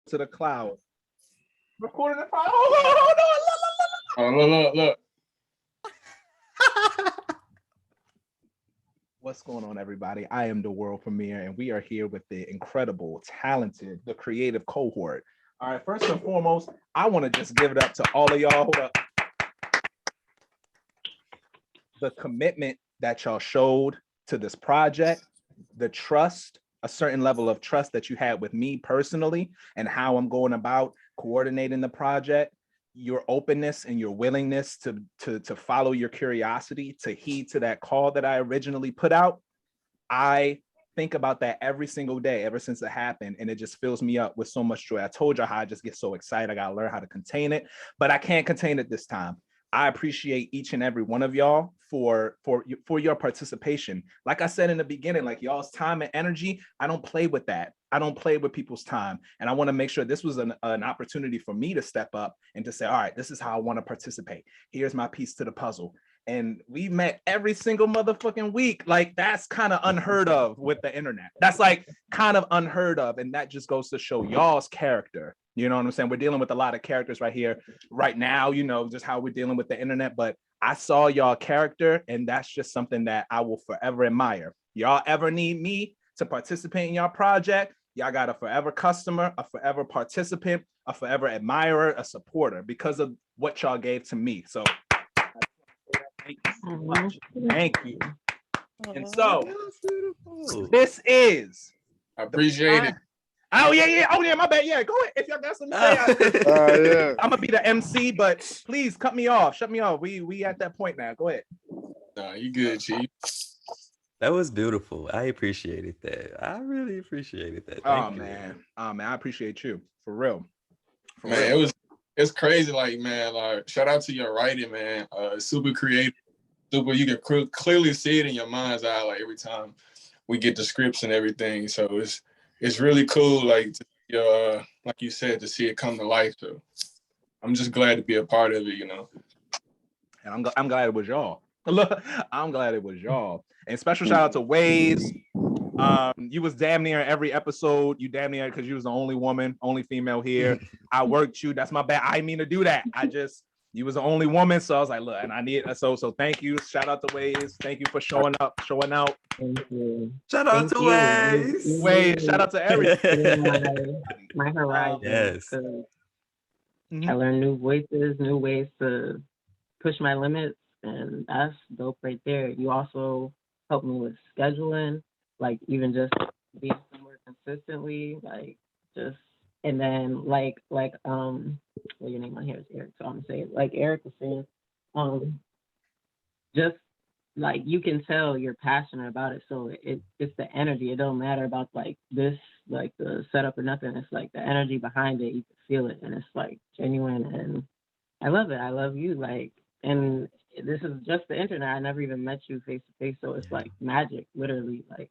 to the cloud. Recording the file. Hold on. Look. What's going on, everybody? I am the world premiere, and we are here with the incredible, talented, the creative cohort. All right, first and foremost, I want to just give it up to all of y'all. Hold up. The commitment that y'all showed to this project, the trust, a certain level of trust that you had with me personally and how I'm going about coordinating the project, your openness and your willingness to follow your curiosity, to heed to that call that I originally put out. I think about that every single day ever since it happened, and it just fills me up with so much joy. I told you how I just get so excited. I gotta learn how to contain it, but I can't contain it this time. I appreciate each and every one of y'all for your participation. Like I said in the beginning, like y'all's time and energy, I don't play with that. I don't play with people's time. And I want to make sure this was an opportunity for me to step up and to say, all right, this is how I want to participate. Here's my piece to the puzzle. And we met every single motherfucking week. Like, that's kind of unheard of with the internet. That's like kind of unheard of. And that just goes to show y'all's character. You know what I'm saying? We're dealing with a lot of characters right here, right now, you know, just how we're dealing with the internet. But I saw y'all character, and that's just something that I will forever admire. Y'all ever need me to participate in y'all project, y'all got a forever customer, a forever participant, a forever admirer, a supporter, because of what y'all gave to me. So thank you so much. Thank you. And so this is, I appreciate it. Oh yeah, my bad. Yeah, go ahead. If y'all got something to say, Yeah. I'm gonna be the MC, but please cut me off. Shut me off. We at that point now. Go ahead. Nah, you good, Chief. That was beautiful. I appreciated that. I really appreciated that. Thank you. Man. I appreciate you for real. Man, it's crazy. Like, man, like, shout out to your writing, man. Super creative. Super. You can clearly see it in your mind's eye. Like every time we get the scripts and everything. So it's really cool. Like, like you said, to see it come to life. So I'm just glad to be a part of it. You know. And I'm glad it was y'all. Look, I'm glad it was y'all. And special shout out to Waez. You was damn near every episode. You damn near, because you was the only woman, only female here. I worked you. That's my bad. I didn't mean to do that. You was the only woman. So I was like, look, and I need so thank you. Shout out to Waez. Thank you for showing up, showing out. Thank you. Shout out to Waez. Waez, shout out to everyone. my horizon. Yes. I learned new voices, new ways to push my limits, and that's dope right there. You also helped me with scheduling, like even just being somewhere consistently, like just, and then like well, your name on here is Eric, so I'm gonna say it. Like Eric was saying, just like you can tell you're passionate about it, so it's the energy. It don't matter about like this, like the setup or nothing. It's like the energy behind it. You can feel it, and it's like genuine, and I love it. I love you, like, and this is just the internet. I never even met you face to face, so it's like magic, literally. Like,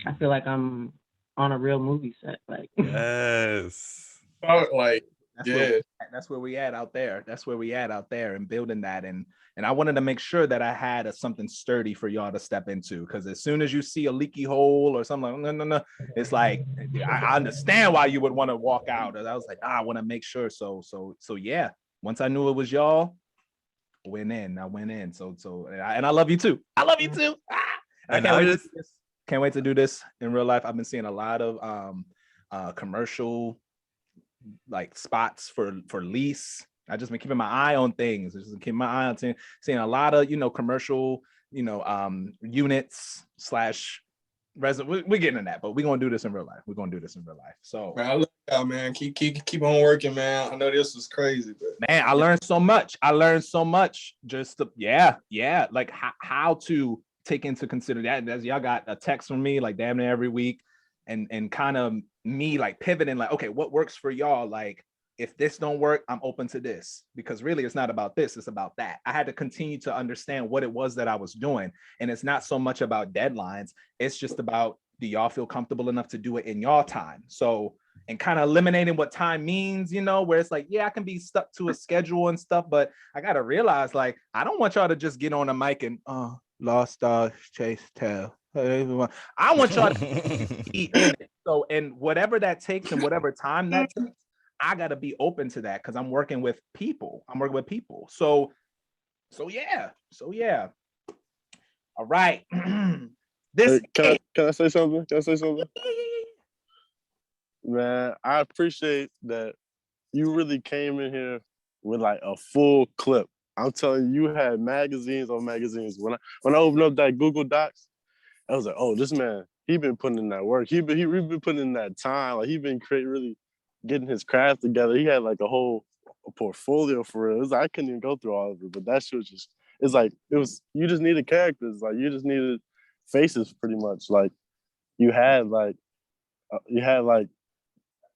I feel like I'm on a real movie set. Like, yes. Like, that's where we at out there. That's where we at out there, and building that. And I wanted to make sure that I had something sturdy for y'all to step into, because as soon as you see a leaky hole or something, like, no, it's like, I understand why you would want to walk out. And I was like, I want to make sure. So yeah. Once I knew it was y'all, I went in. So and I love you too. I love you too. I can't wait to do this in real life. I've been seeing a lot of commercial like spots for lease. I just been keeping my eye on things. Just keeping my eye on seeing a lot of commercial units / we're getting in that, but we're gonna do this in real life. So man, I love y'all, man. Keep on working, man. I know this was crazy, but man, I learned so much. Just like how to take into consideration that. As y'all got a text from me like damn near every week, and kind of me like pivoting, like, okay, what works for y'all? Like, if this don't work, I'm open to this, because really it's not about this, it's about that. I had to continue to understand what it was that I was doing. And it's not so much about deadlines. It's just about, do y'all feel comfortable enough to do it in y'all time? So, and kind of eliminating what time means, where it's like, yeah, I can be stuck to a schedule and stuff, but I got to realize, like, I don't want y'all to just get on a mic and, lost stars, chase tail. I want y'all to eat in it. So, and whatever that takes and whatever time that takes, I gotta be open to that because I'm working with people. So yeah. All right. This Can I say something? Man, I appreciate that you really came in here with like a full clip. I'm telling you, you had magazines on magazines. When I opened up that Google Docs, I was like, oh, this man, he been putting in that work. He been putting in that time. Like he been really getting his craft together. He had like a portfolio for real. I couldn't even go through all of it, but that shit was just, you just needed characters. Like you just needed faces pretty much. Like you had like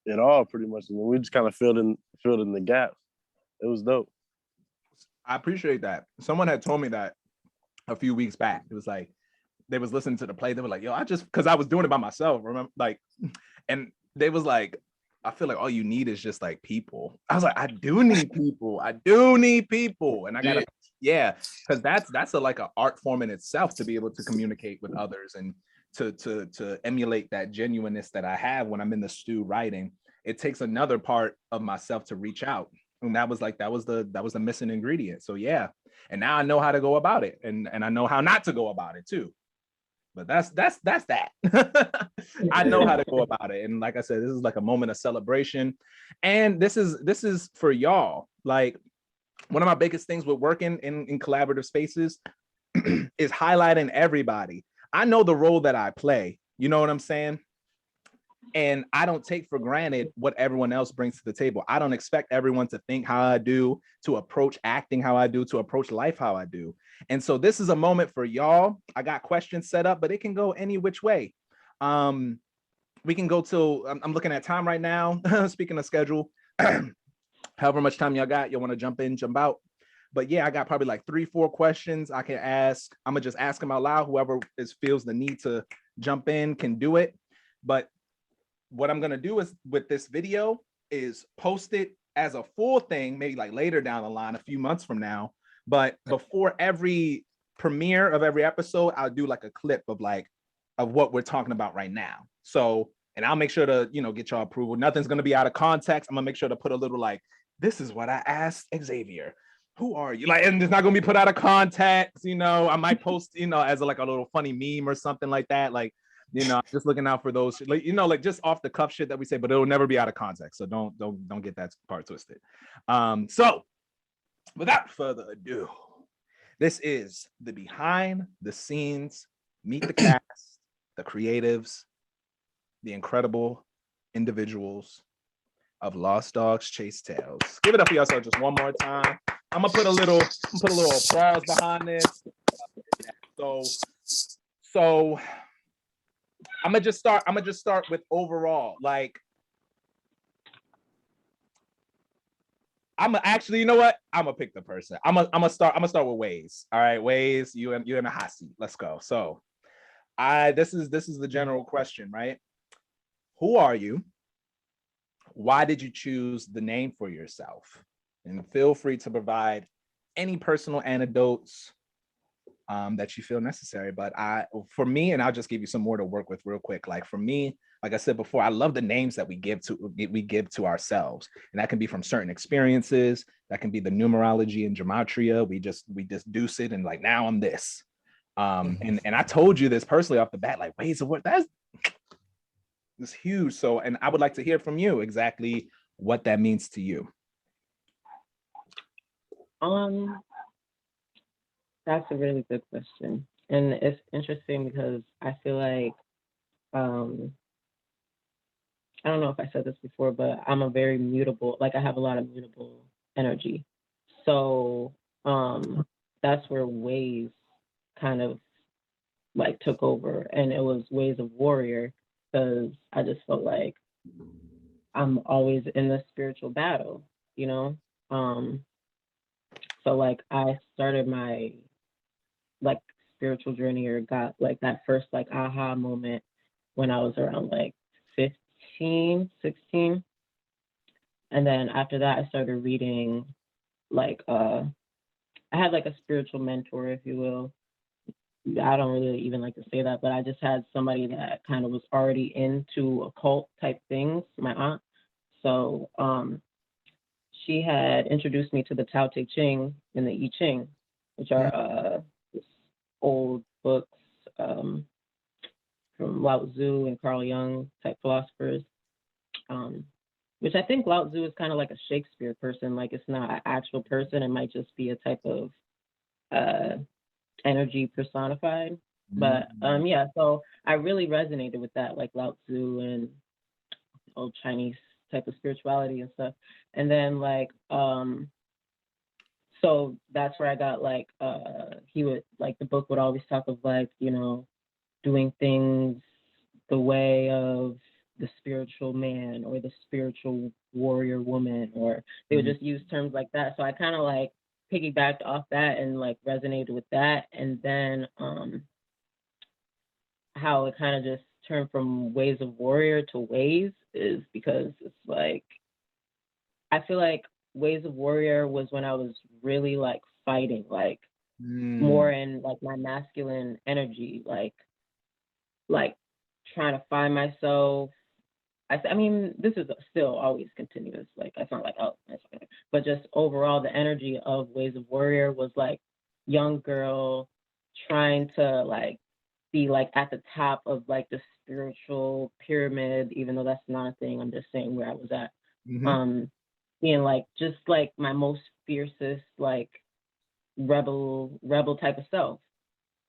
it all pretty much. And we just kind of filled in the gaps. It was dope. I appreciate that. Someone had told me that a few weeks back. It was like, they was listening to the play. They were like, yo, because I was doing it by myself, remember? Like, and they was like, I feel like all you need is just like people. I was like, I do need people. And I gotta, because that's like an art form in itself to be able to communicate with others and to emulate that genuineness that I have when I'm in the stew writing. It takes another part of myself to reach out. And that was the missing ingredient. So yeah. And now I know how to go about it. And I know how not to go about it too. But that's that. I know how to go about it. And like I said, this is like a moment of celebration. And this is for y'all. Like one of my biggest things with working in collaborative spaces is highlighting everybody. I know the role that I play. You know what I'm saying? And I don't take for granted what everyone else brings to the table. I don't expect everyone to think how I do, to approach acting how I do, to approach life how I do. And so this is a moment for y'all. I got questions set up, but it can go any which way. We can go till, I'm looking at time right now. Speaking of schedule, however much time y'all got, you want to jump in, jump out. But yeah, I got probably like 3-4 questions I can ask. I'm gonna just ask them out loud. Whoever feels the need to jump in can do it. But what I'm gonna do is with this video is post it as a full thing, maybe like later down the line, a few months from now. But before every premiere of every episode, I'll do like a clip of what we're talking about right now. So, and I'll make sure to, get y'all approval. Nothing's gonna be out of context. I'm gonna make sure to put a little like, this is what I asked Xavier. Who are you? Like, and it's not gonna be put out of context. I might post, as a little funny meme or something like that. Like, just looking out for those, like just off the cuff shit that we say, but it'll never be out of context. So don't get that part twisted. So without further ado, this is the behind the scenes, meet the cast, the creatives, the incredible individuals of Lost Dogs Chase Tales. Give it up for yourself just one more time. I'm gonna put a little applause behind this. So I'm gonna just start with overall. Like, I'm actually, you know what? I'm gonna pick the person. I'm gonna start with Waez. All right, Waez, you're in a hot seat. Let's go. So, this is the general question, right? Who are you? Why did you choose the name for yourself? And feel free to provide any personal anecdotes that you feel necessary. But for me, and I'll just give you some more to work with real quick. Like for me, like I said before, I love the names that we give to ourselves, and that can be from certain experiences. That can be the numerology and gematria. We just deuce it, and like now I'm this. And I told you this personally off the bat, like ways of what that's huge. So, and I would like to hear from you exactly what that means to you. That's a really good question. And it's interesting because I feel like, I don't know if I said this before, but I'm a very mutable, like I have a lot of mutable energy. So that's where Waez kind of like took over. And it was Waez of Warrior, because I just felt like I'm always in the spiritual battle, So like I started my like spiritual journey, or got like that first like aha moment when I was around like 15, 16. And then after that, I started reading like I had like a spiritual mentor, if you will. I don't really even like to say that, but I just had somebody that kind of was already into occult type things, my aunt. So she had introduced me to the Tao Te Ching and the I Ching, which are old books from Lao Tzu and Carl Jung type philosophers. Which I think Lao Tzu is kind of like a Shakespeare person. Like, it's not an actual person. It might just be a type of energy personified. But yeah, so I really resonated with that, like Lao Tzu and old Chinese type of spirituality and stuff. And then like so that's where I got like he would like, the book would always talk of like, you know, doing things the way of the spiritual man or the spiritual warrior woman, or they would just use terms like that. So I kind of like piggybacked off that and like resonated with that. And then how it kind of just turned from Ways of Warrior to Ways is because it's like, I feel like Ways of Warrior was when I was really like fighting, like more in like my masculine energy, like trying to find myself. I mean, this is still always continuous. Like, it's not like, oh, that's okay. But just overall, the energy of Ways of Warrior was like young girl trying to like be like at the top of like the spiritual pyramid, even though that's not a thing. I'm just saying where I was at. Being like just like my most fiercest like rebel type of self,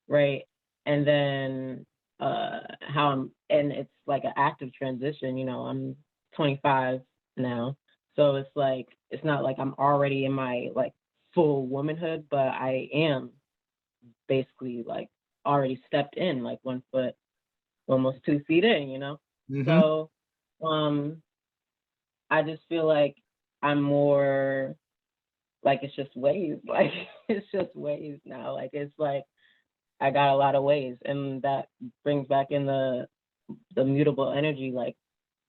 right? And then how I'm, and it's like an active transition, you know, I'm 25 now. So it's like, it's not like I'm already in my like full womanhood, but I am basically like already stepped in like 1 foot, almost 2 feet in, you know? So I just feel like I'm more like, it's just ways, like it's just ways now. Like, it's like I got a lot of ways, and that brings back in the mutable energy. Like,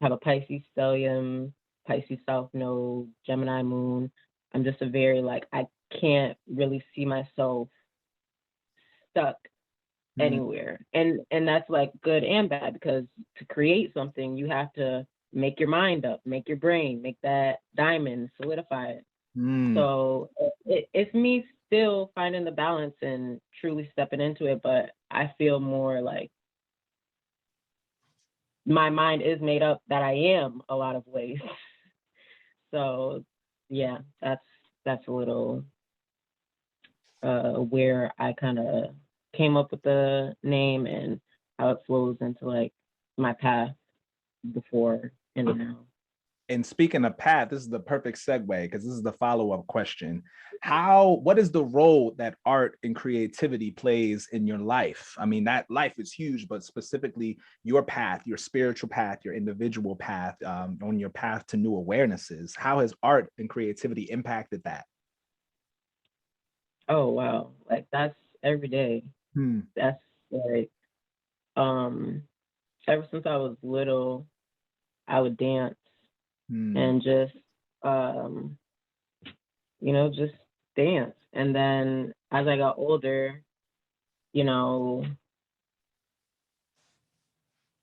I have a Pisces stellium, Pisces South Node, Gemini Moon. I'm just a very like, I can't really see myself stuck anywhere, and that's like good and bad, because to create something you have to make your mind up, make your brain, make that diamond, solidify it. So it's me still finding the balance and truly stepping into it, but I feel more like my mind is made up that I am a lot of ways. So yeah, that's a little where I kind of came up with the name and how it flows into like my path before and now. And speaking of path, this is the perfect segue, because this is the follow-up question. What is the role that art and creativity plays in your life? I mean, that life is huge, but specifically your path, your spiritual path, your individual path, on your path to new awarenesses. How has art and creativity impacted that? Oh, wow. Like, that's every day. That's like, ever since I was little, I would dance. And just, you know, just dance. And then as I got older, you know,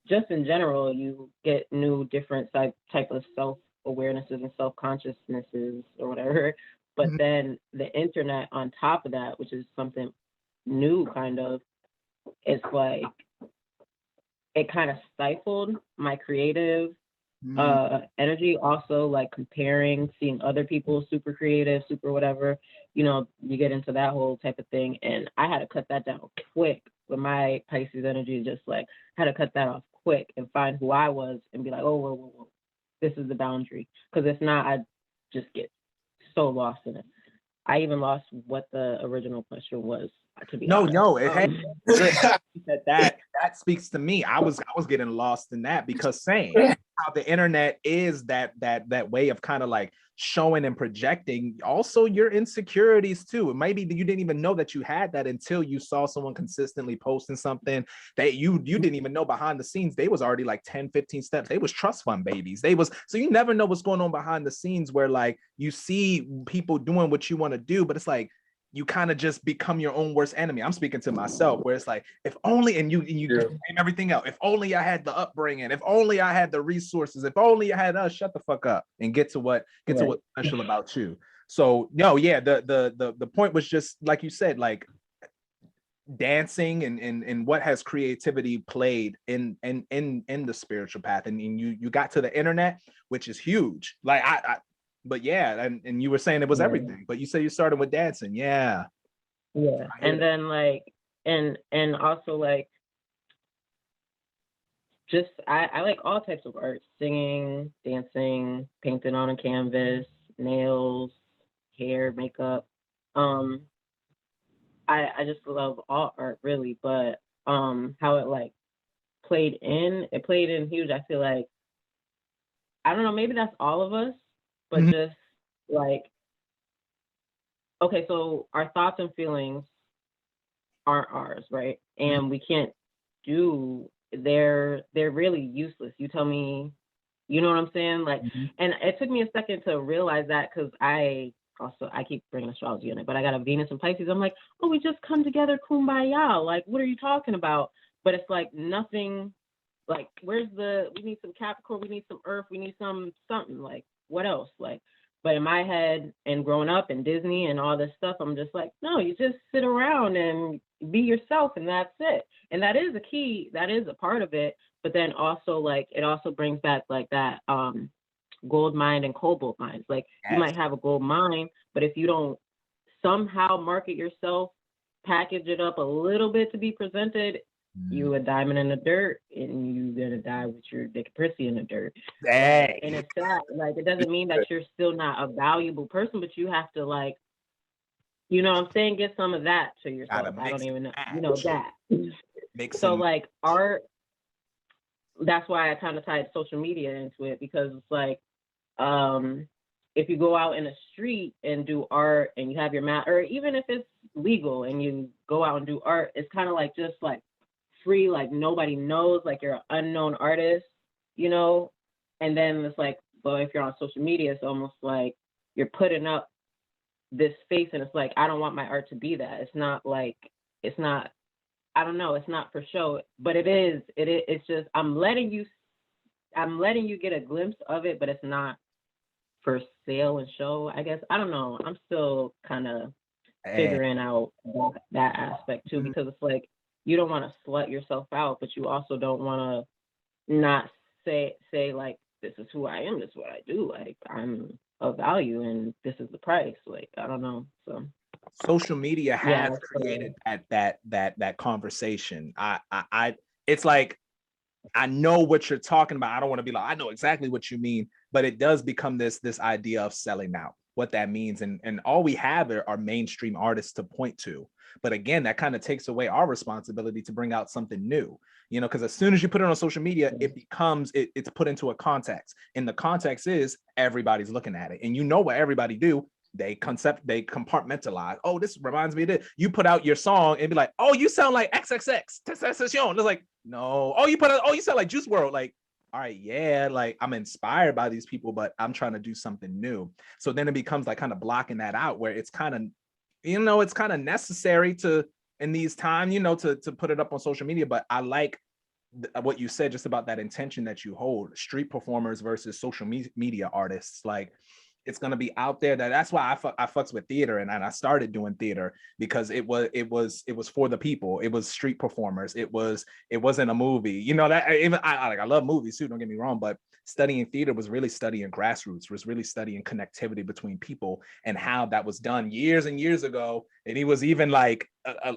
just in general, you get new different type of self-awarenesses and self-consciousnesses or whatever. But then the internet on top of that, which is something new kind of, it's like, it kind of stifled my creative energy. Also, like comparing, seeing other people super creative, super whatever, you know, you get into that whole type of thing. And I had to cut that down quick with my Pisces energy, just like had to cut that off quick and find who I was and be like, oh, whoa, this is the boundary. Because if not, I just get so lost in it. I even lost what the original question was, to be honest. That speaks to me. I was getting lost in that, because saying how the internet is that way of kind of like showing and projecting also your insecurities too. Maybe you didn't even know that you had that until you saw someone consistently posting something that you didn't even know behind the scenes. They was already like 10, 15 steps. They was trust fund babies. So you never know what's going on behind the scenes, where like you see people doing what you want to do, but it's like, you kind of just become your own worst enemy. I'm speaking to myself, where it's like, if only, and you name everything else. If only I had the upbringing. If only I had the resources. If only I had us. Shut the fuck up and get to what's special about you. So no, yeah, the point was just like you said, like dancing and what has creativity played in the spiritual path, and you got to the internet, which is huge. Like but yeah, and you were saying it was everything, but you say you started with dancing. Yeah. And then like and also like just I like all types of art: singing, dancing, painting on a canvas, nails, hair, makeup. I just love all art, really, but how it like played in huge. I feel like, I don't know, maybe that's all of us, but just like, okay, so our thoughts and feelings aren't ours, right? And we can't do, they're really useless. You tell me, you know what I'm saying? Like, and it took me a second to realize that, because I keep bringing astrology in it, but I got a Venus and Pisces. I'm like, oh, we just come together, kumbaya. Like, what are you talking about? But it's like nothing, like, we need some Capricorn, we need some Earth, we need something, like, what else? Like, but in my head and growing up in Disney and all this stuff, I'm just like, no, you just sit around and be yourself, and that's it. And that is a key, that is a part of it. But then also, like, it also brings back like that gold mind and cobalt mind. Like, you might have a gold mind, but if you don't somehow market yourself, package it up a little bit to be presented, you a diamond in the dirt, and you're gonna die with your dick prissy in the dirt. Dang. And it's that, like, it doesn't mean that you're still not a valuable person, but you have to, like, you know what I'm saying, get some of that to yourself. I don't even know, you know, that. So like art, that's why I kind of tied social media into it, because it's like, if you go out in the street and do art and you have your mat, or even if it's legal and you go out and do art, it's kind of like just like free, like nobody knows, like you're an unknown artist, you know? And then it's like, well, if you're on social media, it's almost like you're putting up this face, and it's like, I don't want my art to be that. It's not like, it's not, I don't know, it's not for show, but it's just, I'm letting you get a glimpse of it, but it's not for sale and show, I guess. I don't know. I'm still kind of figuring out that aspect too, because it's like, you don't want to slut yourself out, but you also don't want to not say like, this is who I am, this is what I do, like, I'm of value and this is the price. Like, I don't know. So social media has created that conversation. I it's like, I know what you're talking about. I don't want to be like, I know exactly what you mean, but it does become this idea of selling out, what that means. And all we have are mainstream artists to point to. But again, that kind of takes away our responsibility to bring out something new, you know, because as soon as you put it on social media, it becomes, it's put into a context. And the context is everybody's looking at it. And you know what everybody do? They compartmentalize. Oh, this reminds me of this. You put out your song and be like, oh, you sound like XXX Tentacion. It's like, no. Oh, you sound like Juice World. Like, all right, yeah, like I'm inspired by these people, but I'm trying to do something new. So then it becomes like kind of blocking that out, where it's kind of, you know, it's kind of necessary to, in these times, you know, to put it up on social media. But I like what you said just about that intention that you hold, street performers versus social media artists. Like, it's going to be out there. That's why I fucks with theater, and I started doing theater, because it was for the people. It was street performers. It wasn't a movie, you know, that even I love movies too, don't get me wrong, but studying theater was really studying grassroots, was really studying connectivity between people and how that was done years and years ago. And it was even like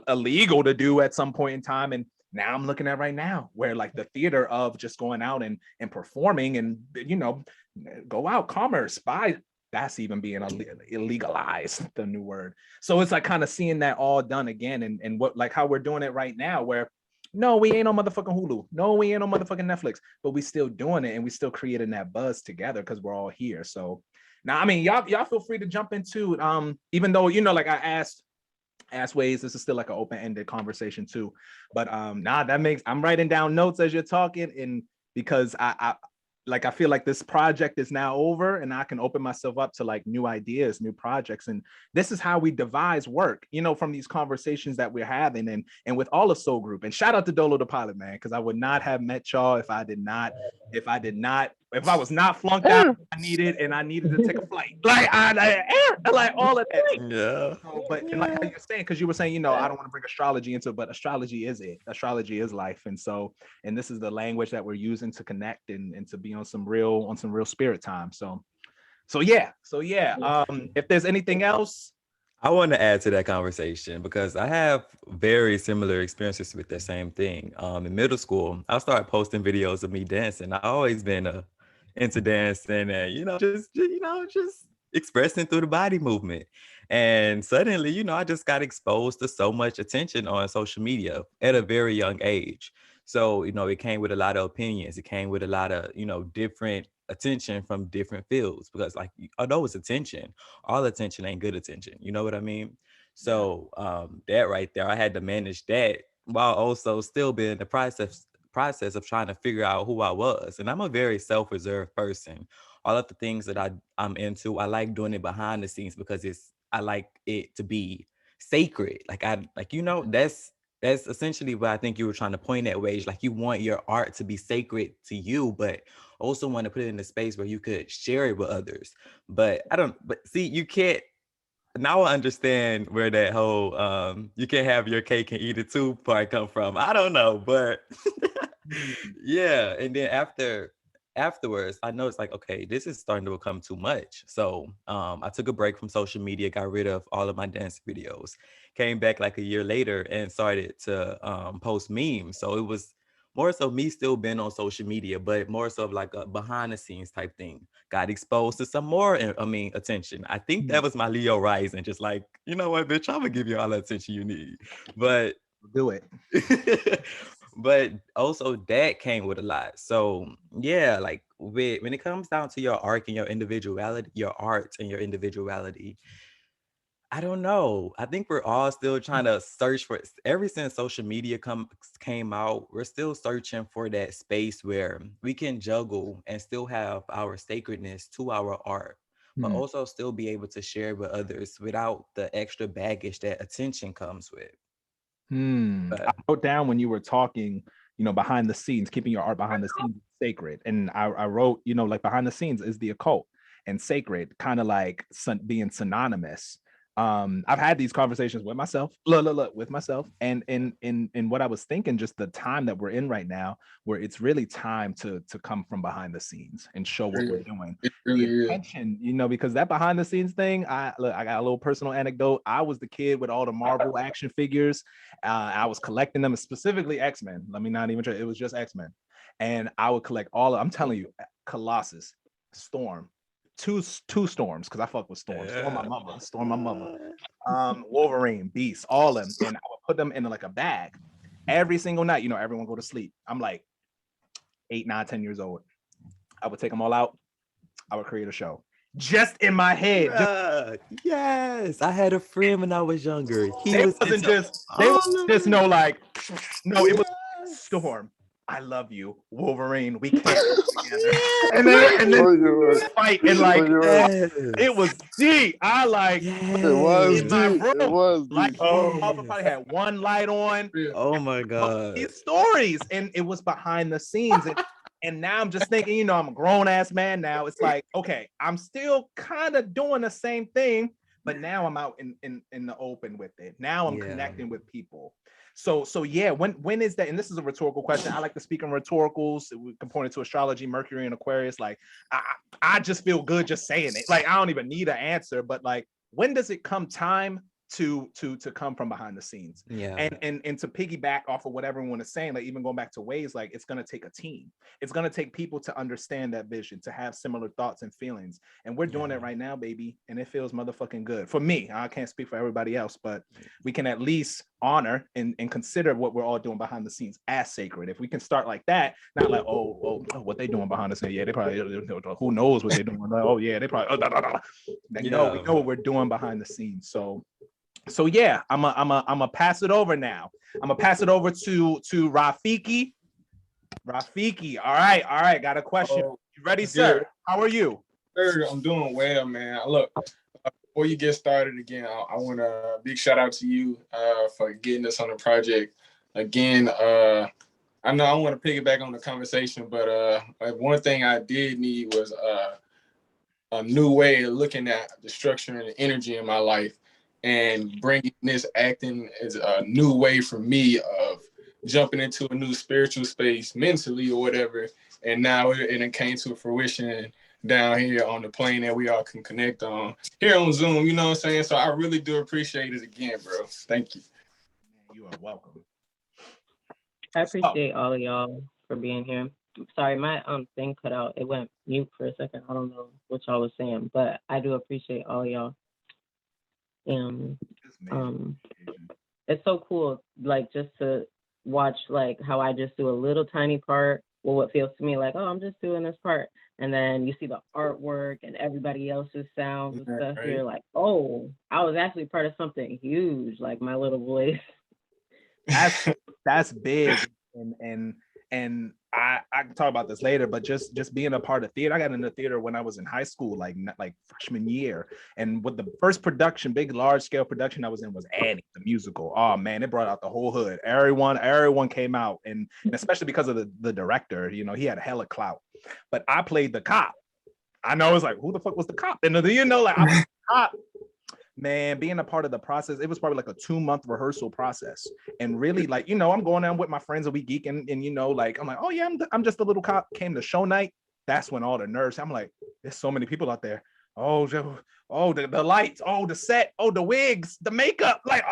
illegal to do at some point in time. And now I'm looking at right now, where like the theater of just going out and performing, and, you know, go out, commerce, buy, that's even being illegalized, the new word. So it's like kind of seeing that all done again, and what, like how we're doing it right now, where no, we ain't on motherfucking Hulu, no, we ain't on motherfucking Netflix, but we still doing it, and we still creating that buzz together because we're all here. So now, I mean, y'all feel free to jump into it. Even though, you know, like I asked Waez, this is still like an open-ended conversation too, but that makes, I'm writing down notes as you're talking, and because like I feel like this project is now over and I can open myself up to like new ideas, new projects. And this is how we devise work, you know, from these conversations that we're having and with all of Soul Group. And shout out to Dolo the Pilot, man, because I would not have met y'all if I was not flunked out. I needed to take a flight. Like like all of that. Yeah. So, but and like how you're saying, because you were saying, you know, I don't want to bring astrology into it, but astrology is it. Astrology is life. And so, and this is the language that we're using to connect and to be on some real spirit time. So yeah. If there's anything else. I want to add to that conversation because I have very similar experiences with that same thing. In middle school, I started posting videos of me dancing. I've always been into dancing and, you know, just expressing through the body movement. And suddenly, you know, I just got exposed to so much attention on social media at a very young age. So, you know, it came with a lot of opinions. It came with a lot of, you know, different attention from different fields because like, although it's attention, all attention ain't good attention. You know what I mean? So that right there, I had to manage that while also still being in the process of trying to figure out who I was. And I'm a very self-reserved person. All of the things that I'm into, I like doing it behind the scenes because I like it to be sacred. That's essentially what I think you were trying to point at, Waez. Like you want your art to be sacred to you, but also want to put it in a space where you could share it with others. But see, you can't. Now I understand where that whole you can't have your cake and eat it too part come from. I don't know, but yeah. And then afterwards, I know it's like, okay, this is starting to become too much. So I took a break from social media, got rid of all of my dance videos, came back like a year later and started to post memes. So it was more so me still being on social media, but more so of like a behind the scenes type thing. Got exposed to some more, attention. I think that was my Leo rising, just like, you know what, bitch, I'm gonna give you all the attention you need. But do it. But also that came with a lot. So yeah, like when it comes down to your art and your individuality, I don't know. I think we're all still trying to search for it. Ever since social media came out, we're still searching for that space where we can juggle and still have our sacredness to our art, but also still be able to share with others without the extra baggage that attention comes with. I wrote down when you were talking, you know, behind the scenes, keeping your art behind the scenes sacred. And I wrote, you know, like behind the scenes is the occult and sacred, kind of like being synonymous. I've had these conversations with myself, with myself, and in what I was thinking, just the time that we're in right now, where it's really time to come from behind the scenes and show what we're doing. The attention, you know, because that behind the scenes thing, I got a little personal anecdote. I was the kid with all the Marvel action figures. I was collecting them, specifically X-Men. Let me not even try. It was just X-Men, and I would collect all. I'm telling you, Colossus, Storm. Two storms, because I fuck with Storm. Storm my mother. Wolverine, Beast, all of them. And I would put them in like a bag every single night. You know, everyone go to sleep. I'm like 8, 9, 10 years old. I would take them all out. I would create a show. Just in my head. Yes. I had a friend when I was younger. They wasn't just no like, no, it was Storm. I love you, Wolverine. We can't together. and then fight and like it was deep. I like it was in my deep. room. It was deep. Like probably had one light on. Oh my god. These stories, and it was behind the scenes. And now I'm just thinking, you know, I'm a grown ass man now. It's like, okay, I'm still kind of doing the same thing, but now I'm out in the open with it. Now I'm connecting with people. So yeah, when is that? And this is a rhetorical question. I like to speak in rhetoricals. We can point it to astrology, Mercury and Aquarius. Like I just feel good just saying it. Like I don't even need an answer, but like when does it come time to come from behind the scenes? Yeah. And to piggyback off of what everyone is saying, like even going back to Waez, like it's gonna take a team. It's gonna take people to understand that vision, to have similar thoughts and feelings. And we're doing it right now, baby. And it feels motherfucking good. For me, I can't speak for everybody else, but we can at least honor and consider what we're all doing behind the scenes as sacred. If we can start like that, not like, oh what they doing behind the scenes. Yeah, they probably, who knows what they're doing. Like, oh yeah, they probably, we know what we're doing behind the scenes. So yeah, I'm a pass it over now. I'm gonna pass it over to Rafiki. Rafiki, all right, got a question. Ready, Good. sir? How are you? Sir, I'm doing well, man. Look, before you get started again, I want a big shout out to you for getting us on the project. Again, I know I want to piggyback on the conversation, but one thing I did need was a new way of looking at the structure and the energy in my life, and bringing this acting as a new way for me of jumping into a new spiritual space mentally or whatever. And now it came to fruition down here on the plane that we all can connect on here on Zoom, you know what I'm saying? So I really do appreciate it again, bro. Thank you. You are welcome. I appreciate all of y'all for being here. Sorry, my thing cut out. It went mute for a second. I don't know what y'all was saying, but I do appreciate all of y'all. And it's so cool, like, just to watch, like, how I just do a little tiny part, well, what feels to me like, oh, I'm just doing this part, and then you see the artwork and everybody else's sounds and stuff. Right. You're like, oh, I was actually part of something huge, like my little voice. That's big, and I can talk about this later, but just being a part of theater. I got into theater when I was in high school, like freshman year, and with the first production, big large scale production I was in was Annie, the musical. Oh man, it brought out the whole hood. Everyone came out, and especially because of the director, you know, he had hella clout. But I played the cop. I know, it's like, who the fuck was the cop? And you know, like, I was the cop. Man, being a part of the process, it was probably like a 2-month rehearsal process. And really, like, you know, I'm going down with my friends and we geeking, and you know, like, I'm like, oh yeah, I'm just a little cop. Came to show night. That's when all the nerves, I'm like, there's so many people out there. Oh, the lights, oh, the set, oh, the wigs, the makeup, like,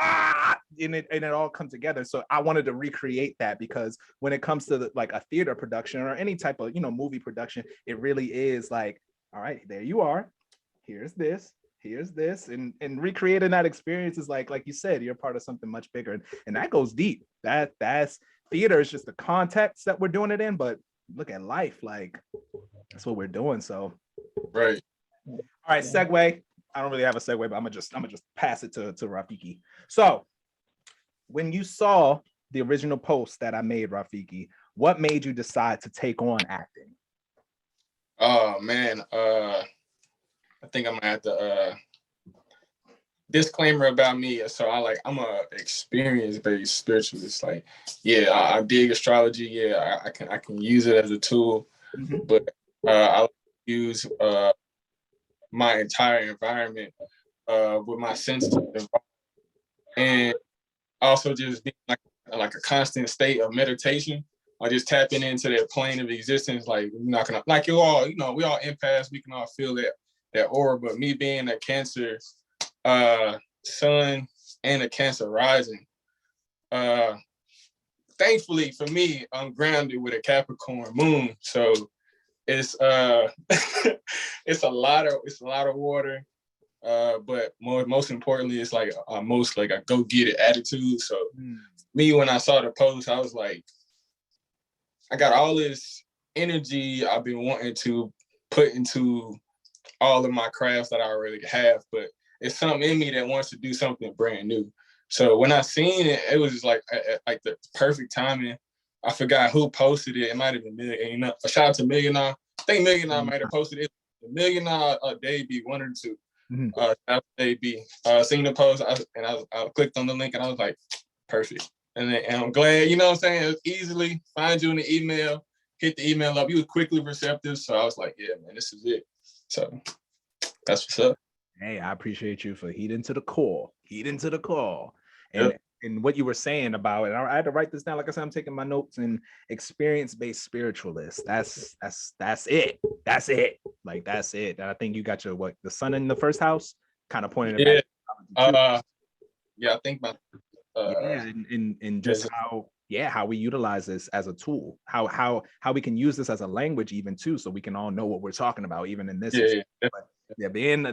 and it all comes together. So I wanted to recreate that, because when it comes to like a theater production or any type of, you know, movie production, it really is like, all right, there you are. Here's this, and recreating that experience is like you said, you're part of something much bigger, and that goes deep. That's theater is just the context that we're doing it in, but look at life, like, that's what we're doing. So Right. all right, segue. I don't really have a segue, but I'm gonna just pass it to Rafiki. So when you saw the original post that I made, Rafiki, what made you decide to take on acting? Oh man, I think I'm gonna have to disclaimer about me. So I'm a experience-based spiritualist. Like, yeah, I dig astrology. Yeah, I can use it as a tool, but I like to use my entire environment with my senses involved, and also just being like a constant state of meditation. Or just tapping into that plane of existence. Like, we're not gonna, like, you all, you know, we all empaths, we can all feel that aura. But me being a Cancer sun and a Cancer rising, thankfully for me, I'm grounded with a Capricorn moon. So it's it's a lot of water. But most importantly, it's like most like a go get it attitude. So me, when I saw the post, I was like, I got all this energy I've been wanting to put into all of my crafts that I already have, but it's something in me that wants to do something brand new. So when I seen it, it was just like the perfect timing. I forgot who posted it. It might have been Millionaire. A shout out to Millionaire. I think Millionaire might have posted it. Millionaire Dave B, one or two. Shout out to Dave B. Seen the post, I clicked on the link, and I was like, perfect. And I'm glad, you know what I'm saying? It was easily find you in the email, hit the email up. You was quickly receptive. So I was like, yeah, man, this is it. So that's what's up. Hey, I appreciate you for heeding to the core. And and what you were saying about it, I had to write this down. Like I said, I'm taking my notes. And experience-based spiritualist. That's it. Like, that's it. And I think you got your the sun in the first house, kind of pointing it back. Yeah, I think my and just how we utilize this as a tool, how we can use this as a language even too, so we can all know what we're talking about even in this. Being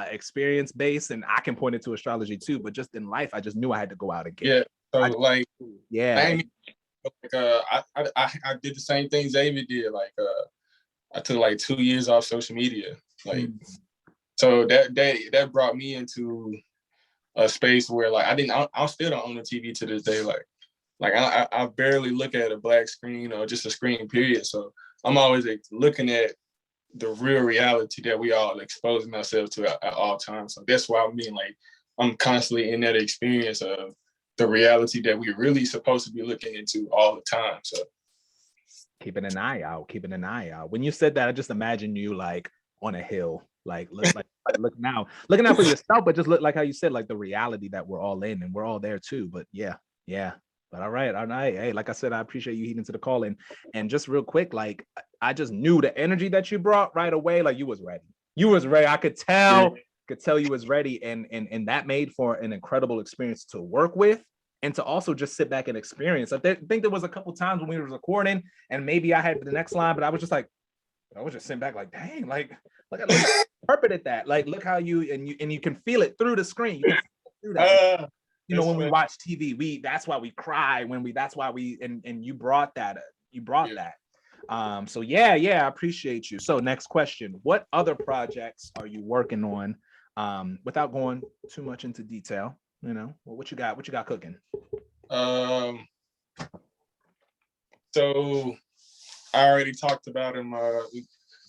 experience based, and I can point it to astrology too, but just in life, I just knew I had to go out and get it. So I did the same thing Xavier did. Like I took like 2 years off social media. Like so that brought me into a space where like I still don't own a TV to this day. Like I barely look at a black screen or just a screen period. So I'm always like, looking at the real reality that we all exposing ourselves to at all times. So that's why I mean, like, I'm constantly in that experience of the reality that we're really supposed to be looking into all the time. So keeping an eye out. When you said that, I just imagine you like on a hill, like looking out for yourself, but just look like how you said, like the reality that we're all in and we're all there too. But yeah. But all right. Hey, like I said, I appreciate you heeding to the call. And just real quick, like I just knew the energy that you brought right away. Like you was ready. I could tell you was ready. And that made for an incredible experience to work with and to also just sit back and experience. I think there was a couple times when we were recording and maybe I had the next line, but I was just like, I was just sitting back like, dang, like look how you interpreted that. Like look how you can feel it through the screen. You can feel it through that. You know, when we watch TV, that's why we cry and you brought that. So yeah, I appreciate you. So next question, what other projects are you working on? Without going too much into detail, you know, what you got cooking? So I already talked about him.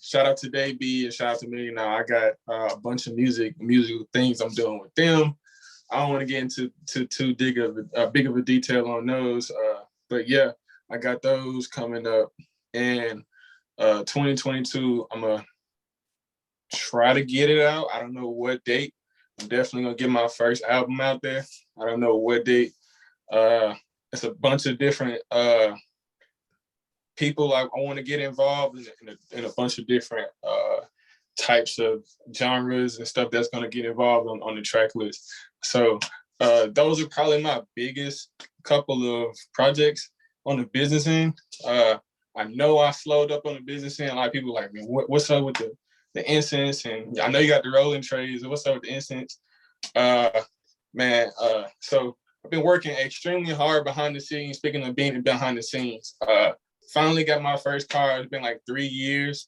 Shout out to Day B and shout out to me. Now I got a bunch of musical things I'm doing with them. I don't want to get into too big of a detail on those, but yeah, I got those coming up. And 2022, I'm gonna try to get it out. I don't know what date. I'm definitely gonna get my first album out there. I don't know what date. It's a bunch of different people I want to get involved in a bunch of different types of genres and stuff that's going to get involved on the track list. So those are probably my biggest couple of projects on the business end. I know I slowed up on the business end. A lot of people like, man, what's up with the incense? And I know you got the rolling trays. What's up with the incense? So I've been working extremely hard behind the scenes. Speaking of being behind the scenes, finally got my first car. It's been like 3 years.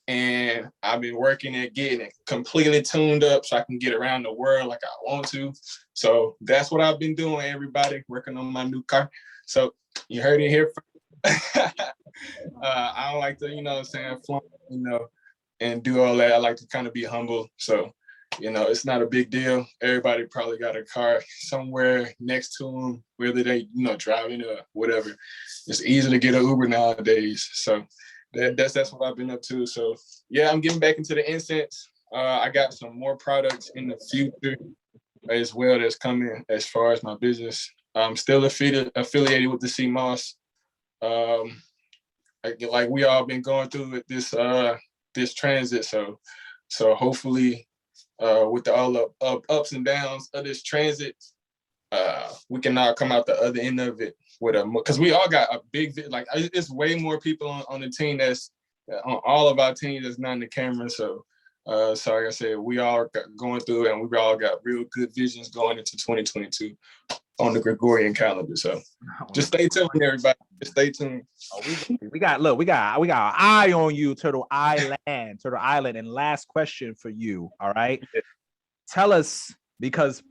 And I've been working at getting it completely tuned up so I can get around the world like I want to. So that's what I've been doing, everybody, working on my new car. So you heard it here first. I don't like to, you know what I'm saying, flaunt, you know, and do all that. I like to kind of be humble. So, you know, it's not a big deal. Everybody probably got a car somewhere next to them, whether they, you know, driving or whatever. It's easy to get an Uber nowadays. So that's what I've been up to. So yeah, I'm getting back into the incense. I got some more products in the future as well that's coming as far as my business. I'm still affiliated with the CMOS. Like we all been going through with this transit. So hopefully with all the ups and downs of this transit, we can now come out the other end of it with because we all got a big, like it's way more people on the team that's on all of our teams that's not in the camera. So like I said, we all got going through it and we all got real good visions going into 2022 on the Gregorian calendar. So just stay tuned, everybody. Just stay tuned. We got our eye on you, Turtle Island. And last question for you. All right. Tell us, because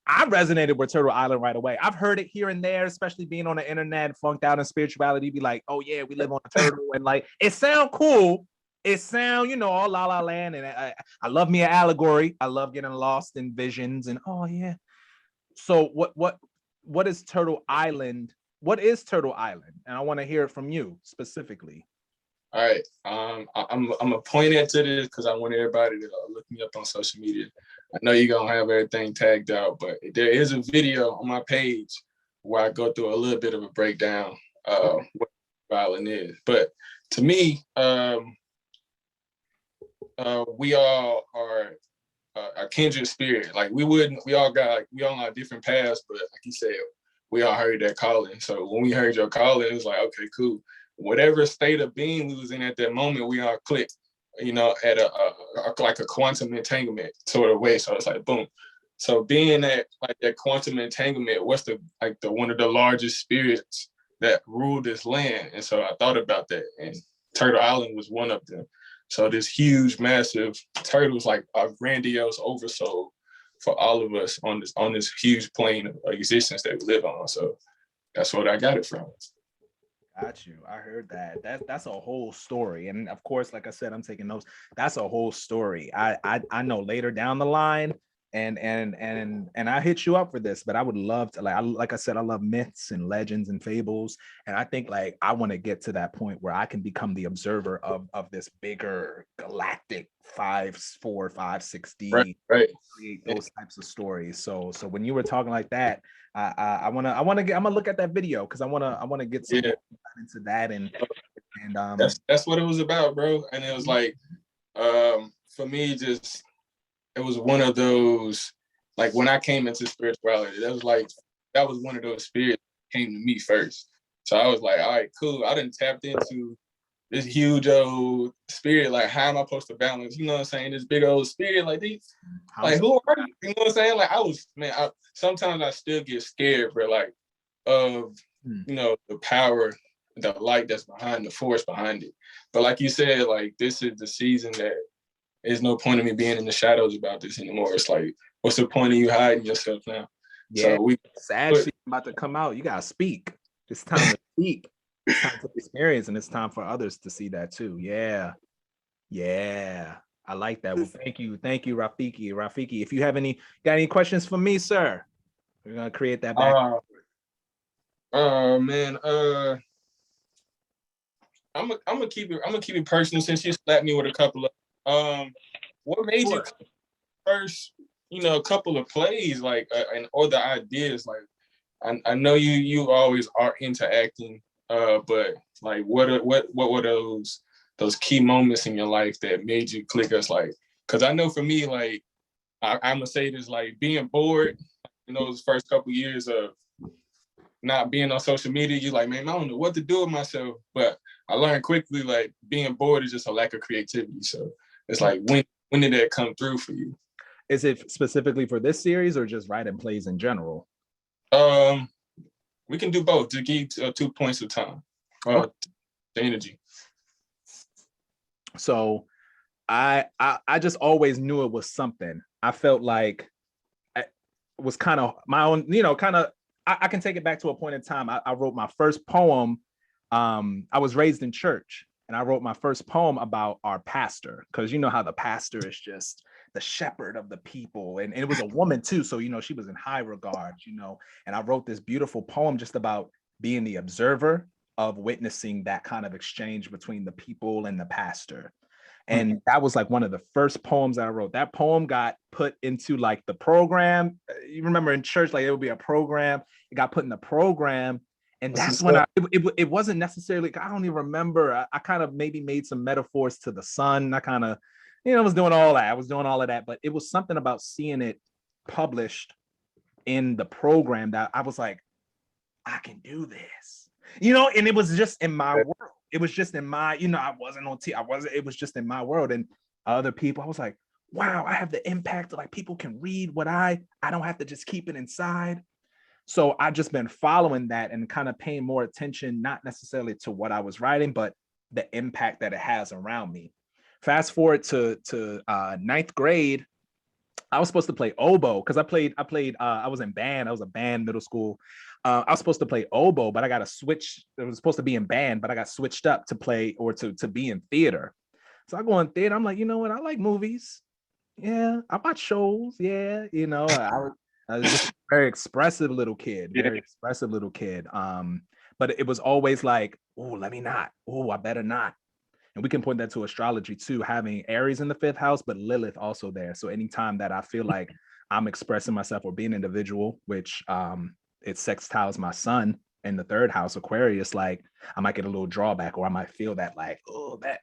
I resonated with Turtle Island right away. I've heard it here and there, especially being on the internet, funked out in spirituality, be like, oh yeah, we live on a turtle. And like, it sound cool. It sound, you know, all la la land. And I love me an allegory. I love getting lost in visions and oh yeah. So what is Turtle Island? What is Turtle Island? And I want to hear it from you specifically. All right. I'm gonna point into this because I want everybody to look me up on social media. I know you're gonna have everything tagged out, but there is a video on my page where I go through a little bit of a breakdown of what Island is. But to me, we all are a kindred spirit. Like we all on different paths, but like you said, we all heard that calling. So when we heard your calling, it was like, okay, cool. Whatever state of being we was in at that moment, we all clicked, you know, at like a quantum entanglement sort of way. So it's like, boom. So being at like that quantum entanglement, what's the one of the largest spirits that rule this land? And so I thought about that, and Turtle Island was one of them. So this huge, massive turtle is like a grandiose oversoul for all of us on this huge plane of existence that we live on. So that's what I got it from. Got you. I heard that. That's a whole story. And of course, like I said, I'm taking notes. That's a whole story. I know later down the line, and I hit you up for this, but I would love to, like I said, I love myths and legends and fables. And I think like I want to get to that point where I can become the observer of this bigger galactic 5, 4, 5, 6D, Right. create those types of stories. So when you were talking like that, I wanna get, I'm gonna look at that video because I wanna get some more into that and that's what it was about, bro. And it was like for me, just it was one of those, like when I came into spirituality, that was one of those spirits that came to me first. So I was like, all right, cool. I didn't tapped into this huge old spirit. Like, how am I supposed to balance? You know what I'm saying? This big old spirit, like these, like who are you? You know what I'm saying? Like sometimes I still get scared, bro, like of the power, the light that's behind the force behind it. But like you said, like this is the season that there's no point in me being in the shadows about this anymore. It's like, what's the point of you hiding yourself now? Yeah, so it's actually about to come out. You gotta speak. It's time to speak. It's time to experience, and it's time for others to see that too. Yeah. I like that. Well, thank you, Rafiki. If you got any questions for me, sir, we're gonna create that back. Oh man, I'm gonna keep it personal since you slapped me with a couple of. What made you first? A couple of plays, like or the ideas. Like, I know you always are into acting, but like, what were those key moments in your life that made you click us? Like, because I know for me, like, I'm gonna say this, like being bored in those first couple years of not being on social media, you're like, man, I don't know what to do with myself. But I learned quickly, like being bored is just a lack of creativity. So it's like, when did that come through for you? Is it specifically for this series or just writing plays in general? We can do both to give 2 points of time. The energy. So I just always knew it was something. I felt like it was kind of my own, I can take it back to a point in time. I wrote my first poem. I was raised in church, and I wrote my first poem about our pastor, because you know how the pastor is just the shepherd of the people, and it was a woman too, so she was in high regard, and I wrote this beautiful poem just about being the observer of witnessing that kind of exchange between the people and the pastor. And that was like one of the first poems I wrote. That poem got put into like the program. You remember in church, like it would be a program. It got put in the program. And that's when it wasn't necessarily, I don't even remember. I kind of maybe made some metaphors to the sun. I kind of, was doing all that. I was doing all of that. But it was something about seeing it published in the program that I was like, I can do this. And it was just in my world. It was just in my, I wasn't on it was just in my world. And other people, I was like, wow, I have the impact. Like people can read what I don't have to just keep it inside. So I've just been following that and kind of paying more attention, not necessarily to what I was writing, but the impact that it has around me. Fast forward to ninth grade, I was supposed to play oboe because I was in band. I was a band middle school. I was supposed to play oboe, but I got to switch. It was supposed to be in band, but I got switched up to play or to be in theater. So I go in theater. I'm like, you know what? I like movies. Yeah, I watch shows. Yeah, I was just a very expressive little kid. But it was always like, oh, let me not. Oh, I better not. And we can point that to astrology too, having Aries in the 5th house, but Lilith also there. So anytime that I feel like I'm expressing myself or being an individual, which it sextiles my sun in the 3rd house, Aquarius, like I might get a little drawback, or I might feel that like, oh, that.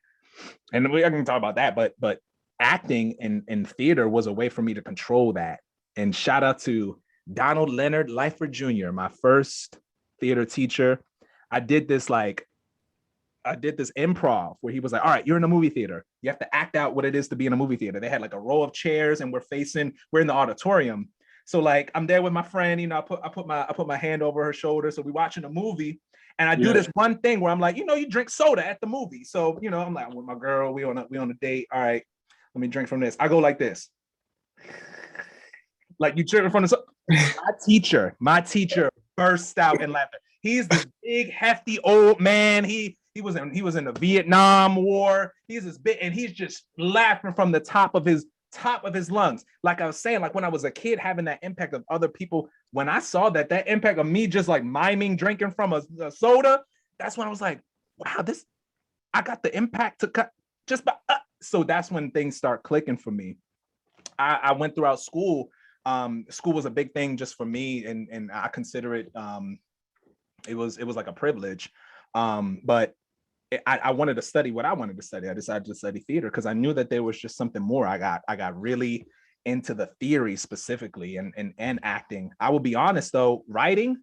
And I can talk about that, but acting in theater was a way for me to control that. And shout out to Donald Leonard Lyford Jr., my first theater teacher. I did this improv where he was like, all right, you're in a movie theater. You have to act out what it is to be in a movie theater. They had like a row of chairs and we're in the auditorium. So like I'm there with my friend, I put my hand over her shoulder. So we watching a movie and I do this one thing where I'm like, you drink soda at the movie. So, I'm like, I'm with my girl, we on a date. All right, let me drink from this. I go like this. Like you drink in front of my teacher burst out in laughter. He's this big, hefty old man. He was in the Vietnam War. He's this big, and he's just laughing from the top of his lungs. Like I was saying, like when I was a kid, having that impact of other people. When I saw that impact of me just like miming drinking from a soda, that's when I was like, wow, I got the impact to cut just by. So that's when things start clicking for me. I went throughout school. School was a big thing just for me, and I consider it. It was like a privilege, but I wanted to study what I wanted to study. I decided to study theater because I knew that there was just something more. I got really into the theory specifically and acting. I will be honest though, writing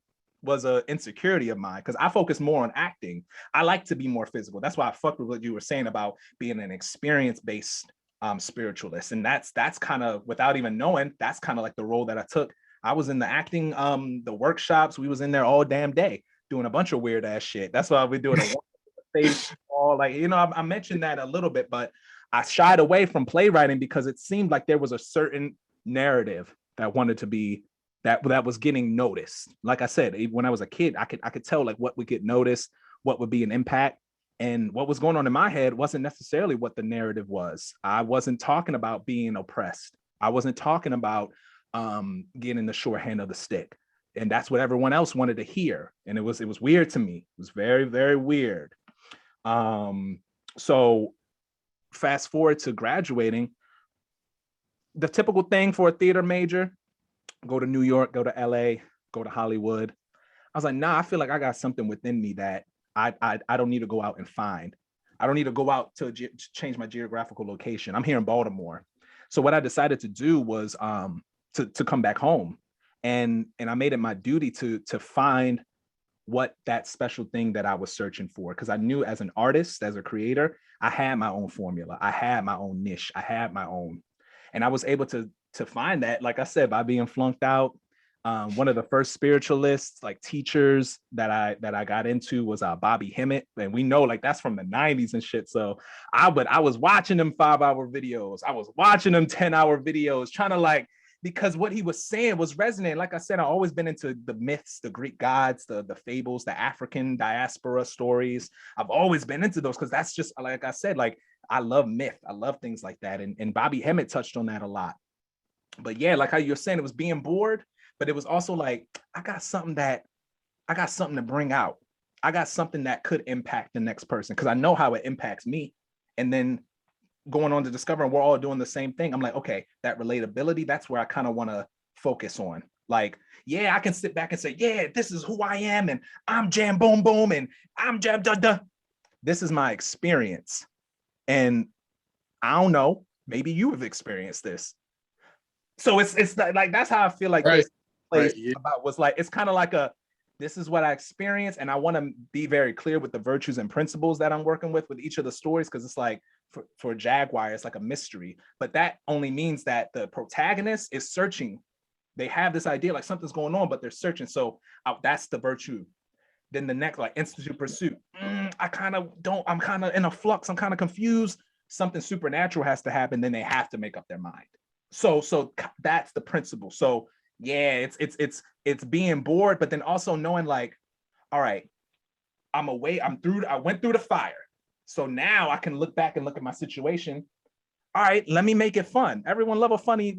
was an insecurity of mine because I focus more on acting. I like to be more physical. That's why I fucked with what you were saying about being an experience-based spiritualist. And that's kind of, without even knowing, that's kind of like the role that I took. I was in the acting, the workshops. We was in there all damn day doing a bunch of weird ass shit. That's why we doing all like, you know, I mentioned that a little bit, but I shied away from playwriting because it seemed like there was a certain narrative that wanted to be that was getting noticed. Like I said, when I was a kid, I could tell like what would get noticed, what would be an impact. And what was going on in my head wasn't necessarily what the narrative was. I wasn't talking about being oppressed. I wasn't talking about getting the short hand of the stick. And that's what everyone else wanted to hear. And it was weird to me. It was very, very weird. So fast forward to graduating, the typical thing for a theater major, go to New York, go to LA, go to Hollywood. I was like, nah, I feel like I got something within me that I don't need to go out and find. I don't need to go out to change my geographical location. I'm here in Baltimore. So what I decided to do was to come back home. And I made it my duty to find what that special thing that I was searching for. Because I knew as an artist, as a creator, I had my own formula. I had my own niche. I had my own. And I was able to find that, like I said, by being flunked out. One of the first spiritualists, like teachers that I got into was Bobby Hemmett, and we know like that's from the 90s and shit. So I was watching them 5-hour videos, I was watching them 10-hour videos, trying to like, because what he was saying was resonating. Like I said, I've always been into the myths, the Greek gods, the fables, the African diaspora stories. I've always been into those because that's just, like I said, like I love myth, I love things like that, and Bobby Hemmett touched on that a lot. But yeah, like how you're saying, it was being bored, but it was also like, I got something to bring out. I got something that could impact the next person because I know how it impacts me. And then going on to discovering we're all doing the same thing, I'm like, okay, that relatability, that's where I kind of want to focus on. Like, yeah, I can sit back and say, yeah, this is who I am, and I'm Jam Boom Boom, and I'm Jam Da Da. This is my experience. And I don't know, maybe you have experienced this. So it's like that's how I feel like Right. this place Right, yeah. about was like, it's kind of like this is what I experienced, and I want to be very clear with the virtues and principles that I'm working with each of the stories, because it's like for Jagwire, it's like a mystery, but that only means that the protagonist is searching. They have this idea like something's going on, but they're searching. So that's the virtue. Then the next, like Institute Pursuit, I'm kind of in a flux, I'm kind of confused. Something supernatural has to happen, then they have to make up their mind. So that's the principle. So yeah, it's being bored, but then also knowing like, all right, I went through the fire. So now I can look back and look at my situation. All right, let me make it fun. Everyone love a funny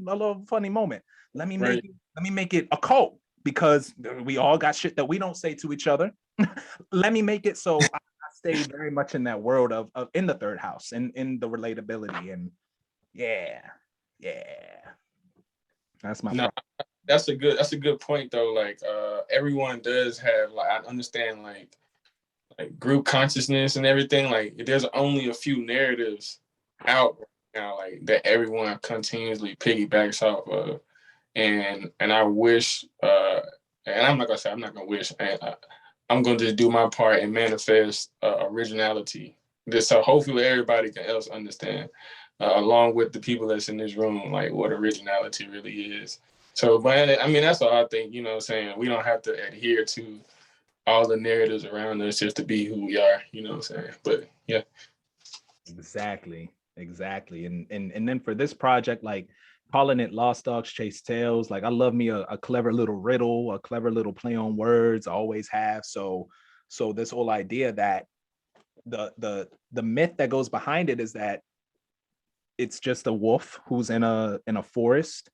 moment. Let me make it a cult, because we all got shit that we don't say to each other. Let me make it so I stay very much in that world of in the third house and in the relatability. And yeah. That's my No, that's a good point though. Like everyone does have, like, I understand like group consciousness and everything. Like there's only a few narratives out right now, like that everyone continuously piggybacks off of. And I wish and I'm not gonna wish, I'm gonna just do my part and manifest originality. Just so hopefully everybody can else understand, along with the people that's in this room, like what originality really is. So, but I mean, that's all I think, you know what I'm saying? We don't have to adhere to all the narratives around us just to be who we are, you know what I'm saying? But yeah. Exactly. And then for this project, like calling it Lost Dogs Chase Tails. Like I love me a clever little riddle, a clever little play on words. I always have. So this whole idea that the myth that goes behind it is that it's just a wolf who's in a forest.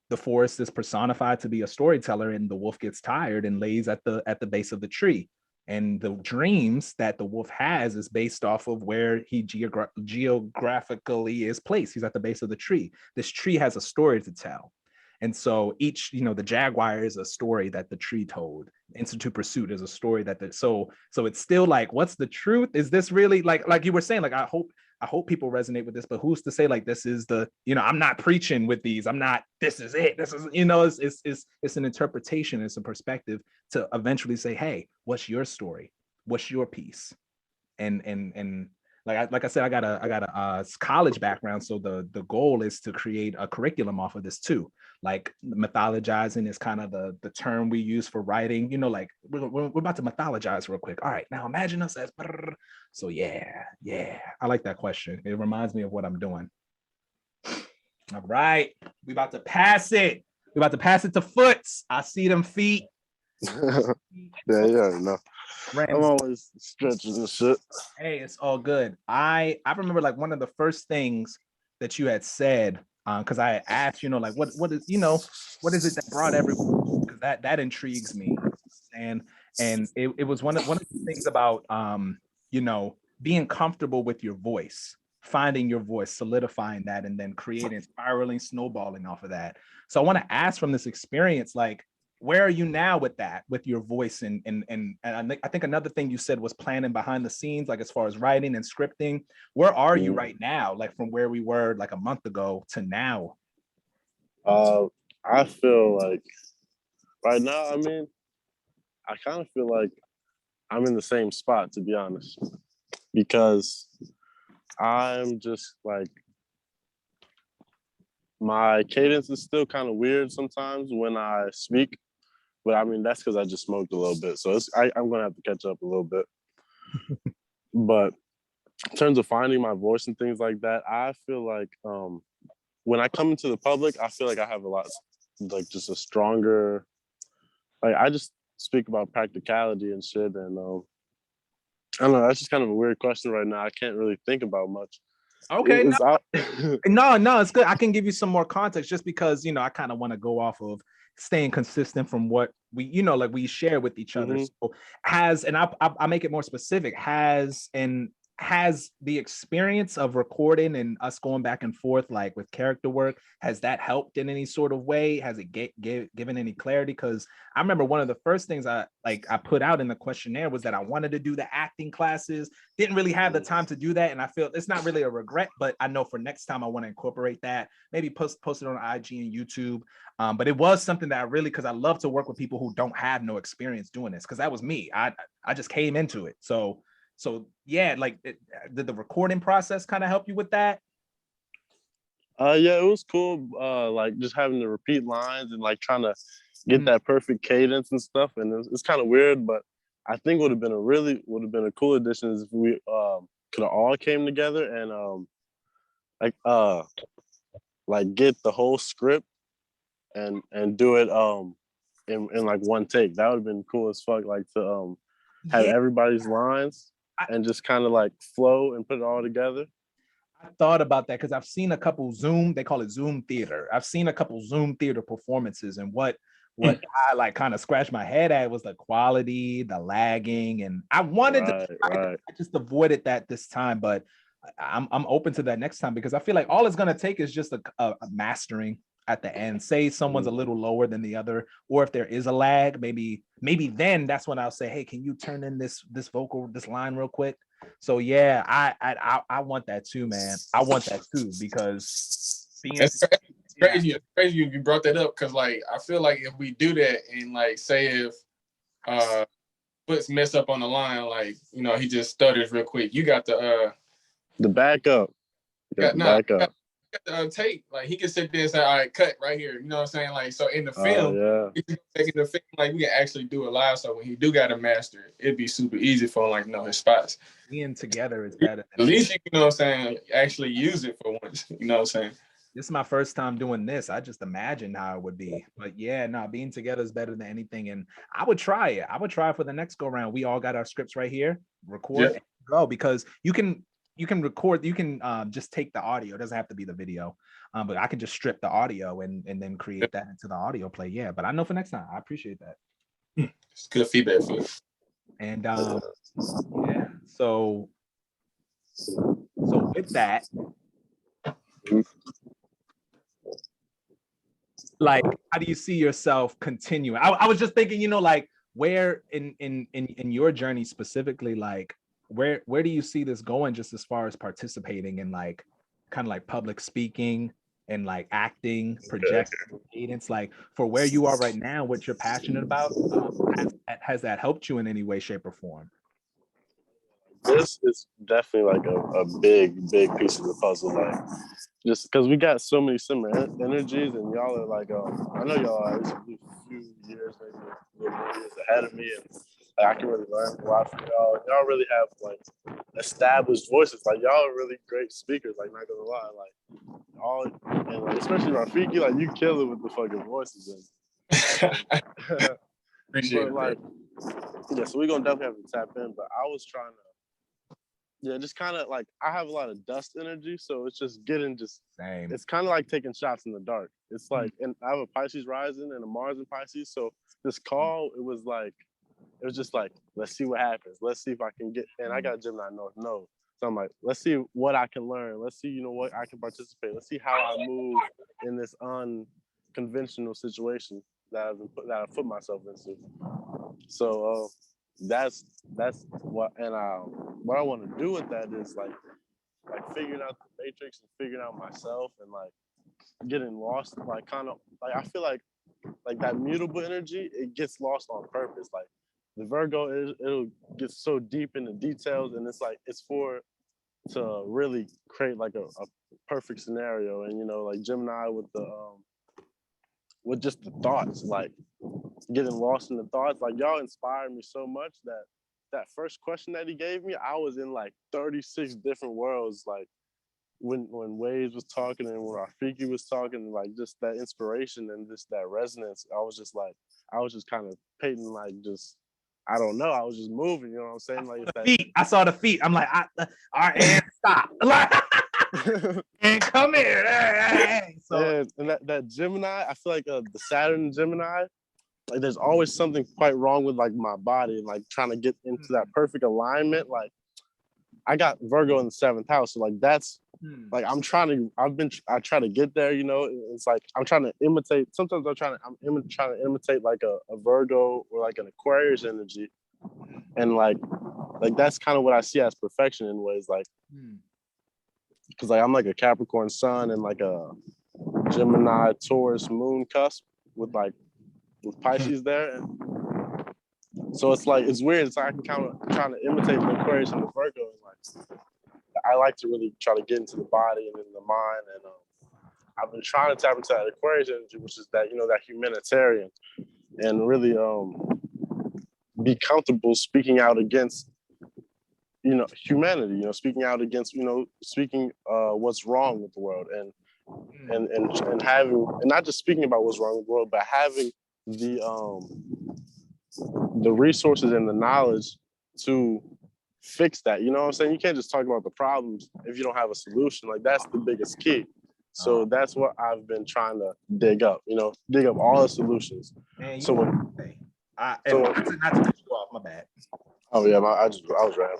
The forest is personified to be a storyteller, and the wolf gets tired and lays at the base of the tree. And the dreams that the wolf has is based off of where he geographically is placed. He's at the base of the tree. This tree has a story to tell. And so each, the Jagwire is a story that the tree told. Institute Pursuit is a story that so it's still like, what's the truth? Is this really like you were saying, like, I hope people resonate with this, but who's to say like this is the, I'm not preaching with these. I'm not, this is it. This is, it's an interpretation, it's a perspective to eventually say, hey, what's your story? What's your piece? And like I said, I got a college background. So the goal is to create a curriculum off of this too. Like mythologizing is kind of the term we use for writing, like we're about to mythologize real quick. All right, now imagine us as, so yeah, I like that question. It reminds me of what I'm doing. All right, we about to pass it. We about to pass it to Foots. I see them feet. Yeah, no. I'm always stretching and shit. Hey, it's all good. I remember like one of the first things that you had said, because I asked, like what is it that brought everyone, because that intrigues me. And it was one of the things about being comfortable with your voice, finding your voice, solidifying that, and then creating, spiraling, snowballing off of that. So I want to ask from this experience, like, where are you now with that, with your voice? And I think another thing you said was planning behind the scenes, like as far as writing and scripting. Where are you right now, like from where we were like a month ago to now? I feel like right now, I kind of feel like I'm in the same spot, to be honest, because I'm just like, my cadence is still kind of weird sometimes when I speak. But that's because I just smoked a little bit. So I'm going to have to catch up a little bit. But in terms of finding my voice and things like that, I feel like when I come into the public, I feel like I have a lot, like just a stronger, like I just speak about practicality and shit. And I don't know, that's just kind of a weird question right now. I can't really think about much. Okay. No, it's good. I can give you some more context just because, I kind of want to go off of staying consistent from what we, like we share with each other. So I'll make it more specific, has the experience of recording and us going back and forth, like with character work, has that helped in any sort of way? Has it given any clarity? Because I remember one of the first things I put out in the questionnaire was that I wanted to do the acting classes, didn't really have the time to do that. And I feel it's not really a regret, but I know for next time I want to incorporate that, maybe post it on IG and YouTube. But it was something that I really, because I love to work with people who don't have no experience doing this, because that was me. I just came into it. So yeah, like did the recording process kind of help you with that? Yeah, it was cool. Like just having to repeat lines and like trying to get that perfect cadence and stuff. And it's kind of weird, but I think would have been a cool addition is if we could have all came together and like get the whole script and do it in like one take. That would have been cool as fuck. Like to have everybody's lines and just kind of like flow and put it all together. I thought about that because I've seen a couple they call it Zoom theater. I've seen a couple Zoom theater performances, and what I like kind of scratched my head at was the quality, the lagging, and I wanted to I just avoided that this time, but I'm open to that next time because I feel like all it's gonna take is just a mastering at the end. Say someone's a little lower than the other, or if there is a lag, maybe then that's when I'll say, hey, can you turn in this vocal, this line real quick? So yeah, I want that too, man. I want that too because it's crazy you brought that up because like I feel like if we do that and like say if Foots mess up on the line, like he just stutters real quick, you got the backup. Tape, like he can sit there and say, all right, cut right here. You know what I'm saying? Like, so in the film, taking the film, like we can actually do it live. So when he do got to master it, it'd be super easy for him, like his spots. Being together is better. At least you know what I'm saying, actually use it for once. You know what I'm saying? This is my first time doing this. I just imagine how it would be. But yeah, no, being together is better than anything. And I would try it. I would try for the next go round. We all got our scripts right here. Record and go, because you can record, you can just take the audio. It doesn't have to be the video. But I can just strip the audio and then create that into the audio play. Yeah, but I know for next time. I appreciate that. It's good feedback for it. And yeah, so with that, like, how do you see yourself continuing? I was just thinking, like, where in your journey specifically, like, where do you see this going, just as far as participating in, like, kind of like public speaking and like acting, projecting, cadence, like, for where you are right now, what you're passionate about, has that helped you in any way, shape, or form? This is definitely like a big piece of the puzzle. Like, just because we got so many similar energies, and y'all are like, I know y'all are a few years, maybe a little more years ahead of me, and like, I can really learn a lot from y'all. And y'all really have like established voices. Like, y'all are really great speakers. Like, not gonna lie, like all, and like, especially Rafiki, like, you kill it with the fucking voices. And Appreciate it, like, yeah, so we're gonna definitely have to tap in. But I was trying to. Yeah, just kind of like, I have a lot of dust energy, so it's just same. It's kind of like taking shots in the dark. It's like, and I have a Pisces rising and a Mars in Pisces, so this call, it was just like, let's see what happens. Let's see if I can get, and I got Gemini North Node. So I'm like, let's see what I can learn. Let's see, what I can participate. Let's see how I move in this unconventional situation that I've put myself into. So, that's what, and what I want to do with that is like figuring out the matrix and figuring out myself, and like getting lost, like kind of like, I feel like that mutable energy, it gets lost on purpose. Like the Virgo, it'll get so deep in the details, and it's like, it's to really create like a perfect scenario. And like Gemini with just the thoughts, like getting lost in the thoughts. Like, y'all inspired me so much that first question that he gave me, I was in like 36 different worlds. Like when Waez was talking and when Rafiki was talking, like just that inspiration and just that resonance, I was just kind of painting, like, just, I don't know, I was just moving, you know what I'm saying? Like, I saw the feet. I'm like, all right, and stop. Like, and come here. Hey. So, and that Gemini, I feel like the Saturn Gemini, like, there's always something quite wrong with like my body, and like trying to get into that perfect alignment. Like, I got Virgo in the 7th house, so like that's like, I try to get there. It's like I'm trying to imitate. Sometimes I'm trying to imitate like a Virgo or like an Aquarius energy, and like that's kind of what I see as perfection in ways. Like, because like I'm like a Capricorn sun and like a Gemini Taurus moon cusp with Pisces there, and so it's like, it's weird. It's like I can kind of trying to imitate the Aquarius and the Virgo, and like I like to really try to get into the body and in the mind, and I've been trying to tap into that Aquarius energy, which is that that humanitarian, and really be comfortable speaking out against humanity, speaking out against speaking what's wrong with the world, and having, and not just speaking about what's wrong with the world, but having the resources and the knowledge to fix that. You know what I'm saying? You can't just talk about the problems if you don't have a solution. Like, that's the biggest key. So that's what I've been trying to dig up all the solutions. Man, so when not to cut you off, my bad. Oh yeah, I was right.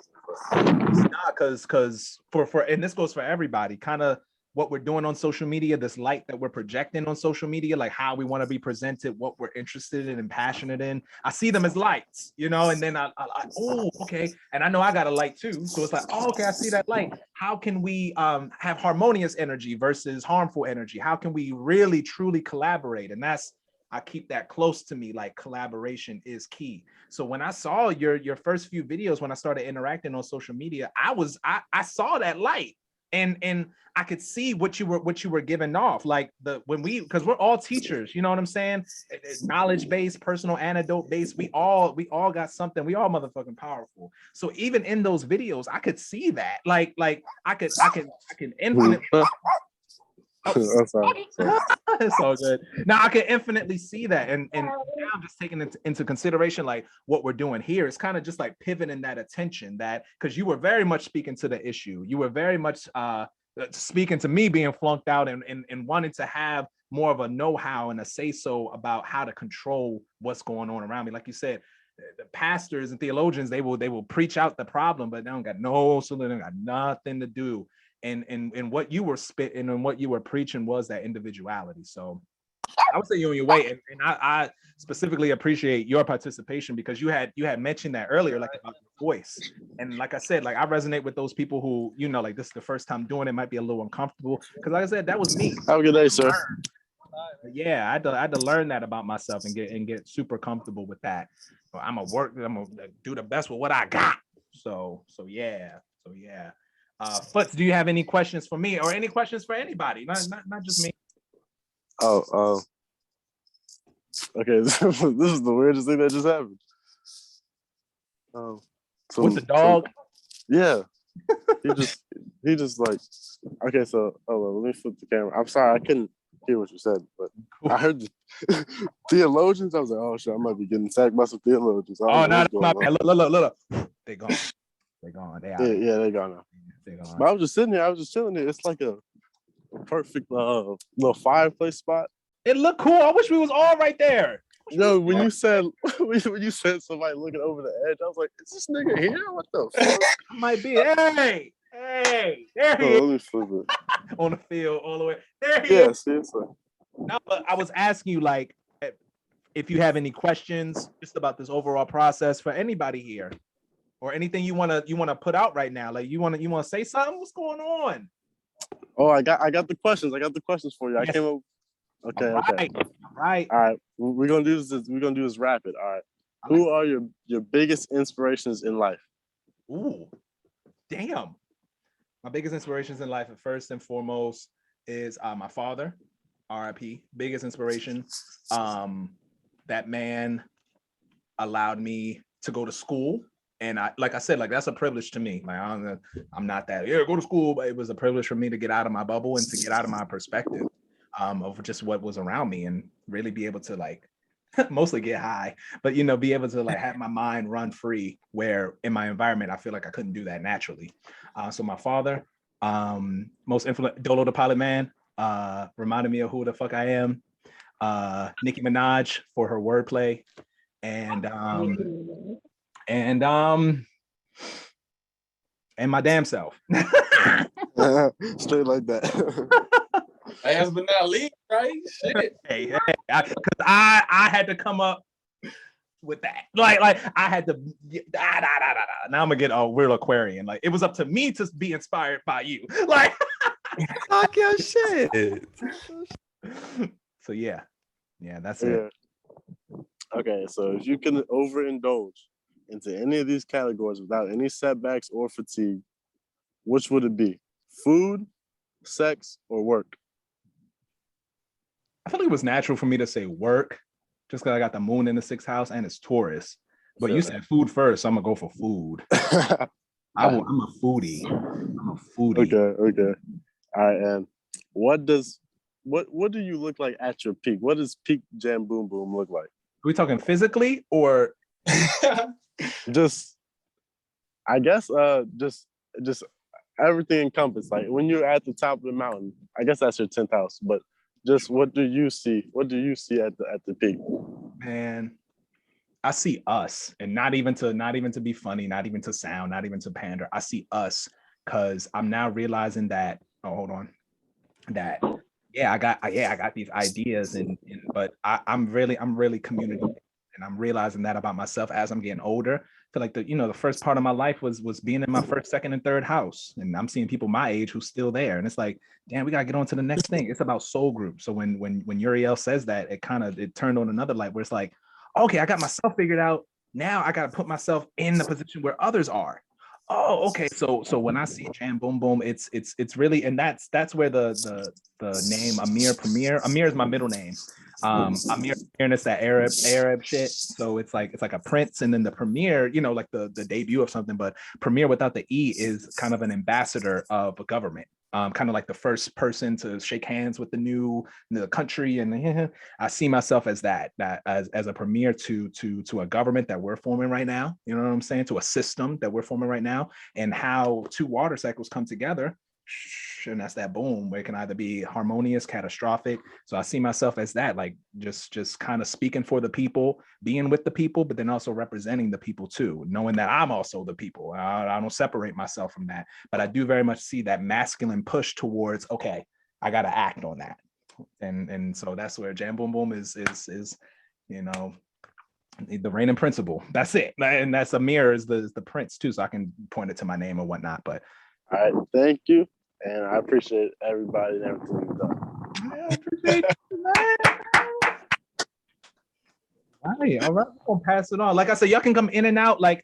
Nah, because for and this goes for everybody, kind of what we're doing on social media, this light that we're projecting on social media, like how we want to be presented, what we're interested in and passionate in. I see them as lights, and then I oh, okay. And I know I got a light too. So it's like, oh, okay, I see that light. How can we have harmonious energy versus harmful energy? How can we really truly collaborate? And I keep that close to me, like collaboration is key. So when I saw your first few videos, when I started interacting on social media, I saw that light. And I could see what you were giving off, like because we're all teachers, you know what I'm saying? It's knowledge based, personal anecdote based. We all got something. We all motherfucking powerful. So even in those videos, I could see that, like I can infinitely. That's all. It's all good. Now I can infinitely see that, and now I'm just taking into consideration like what we're doing here. It's kind of just like pivoting that attention, that because you were very much speaking to the issue. You were very much speaking to me being flunked out and wanting to have more of a know-how and a say-so about how to control what's going on around me. Like you said, the pastors and theologians, they will preach out the problem, but they don't got no solution, got nothing to do. And what you were spitting and what you were preaching was that individuality. So I would say you're on your way. And I specifically appreciate your participation because you had mentioned that earlier, like about your voice. And like I said, like I resonate with those people who, you know, like this is the first time doing it, might be a little uncomfortable. Because like I said, that was me. Have a good day, sir. Yeah, I had to learn that about myself and get super comfortable with that. I'm gonna do the best with what I got. So yeah. Foots, do you have any questions for me or any questions for anybody? Not just me. Okay, this is the weirdest thing that just happened. With the dog? Yeah. he just like, okay, so let me flip the camera. I'm sorry, I couldn't hear what you said, but cool. I heard the theologians. I was like, oh shit, I might be getting sacked by some theologians. Oh no, look. They gone. They're gone. They out. Yeah, they're gone now. But I was just sitting there. I was just chilling there. It's like a perfect little fireplace spot. It looked cool. I wish we was all right there. No, when you said somebody looking over the edge, I was like, is this nigga here? What the fuck? Might be. Hey, there he is. Let me flip it. On the field, all the way. There he is. Seriously. No, but I was asking you, like, if you have any questions just about this overall process for anybody here, or anything you wanna put out right now. Like you wanna say something? What's going on? Oh, I got the questions. I got the questions for you. Yes. I came up. Okay. All right. We're gonna do this. We're gonna do this rapid. All right. Who are your biggest inspirations in life? Ooh, damn. My biggest inspirations in life, first and foremost, is my father, RIP. Biggest inspiration. That man allowed me to go to school. And like I said, like that's a privilege to me. Like I'm not that, go to school, but it was a privilege for me to get out of my bubble and to get out of my perspective of just what was around me and really be able to like mostly get high, but be able to like have my mind run free, where in my environment I feel like I couldn't do that naturally. So my father, most influential, Dolo the Pilot Man, reminded me of who the fuck I am. Nicki Minaj for her wordplay, and my damn self. Straight like that. Last but not least, right? Shit. Hey, because I had to come up with that. Like I had to. Now I'm gonna get a real Aquarian. Like it was up to me to be inspired by you. Like, talk your shit. So yeah, that's it. Okay, so if you can overindulge into any of these categories without any setbacks or fatigue, which would it be? Food, sex, or work? I feel like it was natural for me to say work, just because I got the moon in the 6th house and it's Taurus. But you said food first, so I'm gonna go for food. I'm a foodie. Okay. All right, and what do you look like at your peak? What does peak Jam Boom Boom look like? Are we talking physically or just I guess just everything encompassed. Like when you're at the top of the mountain, I guess that's your 10th house, but just what do you see? What do you see at the peak? Man, I see us, and not even to be funny, not even to sound, not even to pander. I see us because I'm now realizing that. Oh, hold on. That I got these ideas, but I'm really community, and I'm realizing that about myself as I'm getting older. I feel like the first part of my life was being in my first, second, and third house, and I'm seeing people my age who's still there, and it's like, damn, we gotta get on to the next thing. It's about soul group. So when Uriel says that, it turned on another light where it's like, okay, I got myself figured out. Now I gotta put myself in the position where others are. Oh, okay. So when I see Jam Boom Boom, it's really, and that's where the name Amir is my middle name. Amir, it's that Arab shit. So it's like a prince, and then the premier, you know, like the debut of something. But premier without the E is kind of an ambassador of a government. Kind of like the first person to shake hands with the country, and I see myself as that as a premier to a government that we're forming right now. You know what I'm saying? To a system that we're forming right now, and how two water cycles come together, and that's that boom, where it can either be harmonious, catastrophic. So I see myself as that, like just kind of speaking for the people, being with the people, but then also representing the people too, knowing that I'm also the people. I don't separate myself from that, but I do very much see that masculine push towards, okay, I got to act on that. And so that's where Jam Boom Boom is, you know, the reigning principle. That's it. And that's Amir is the prince too. So I can point it to my name or whatnot. But all right, thank you. And I appreciate everybody and everything you've done. I appreciate you, man. All right, we're gonna pass it on. Like I said, y'all can come in and out. Like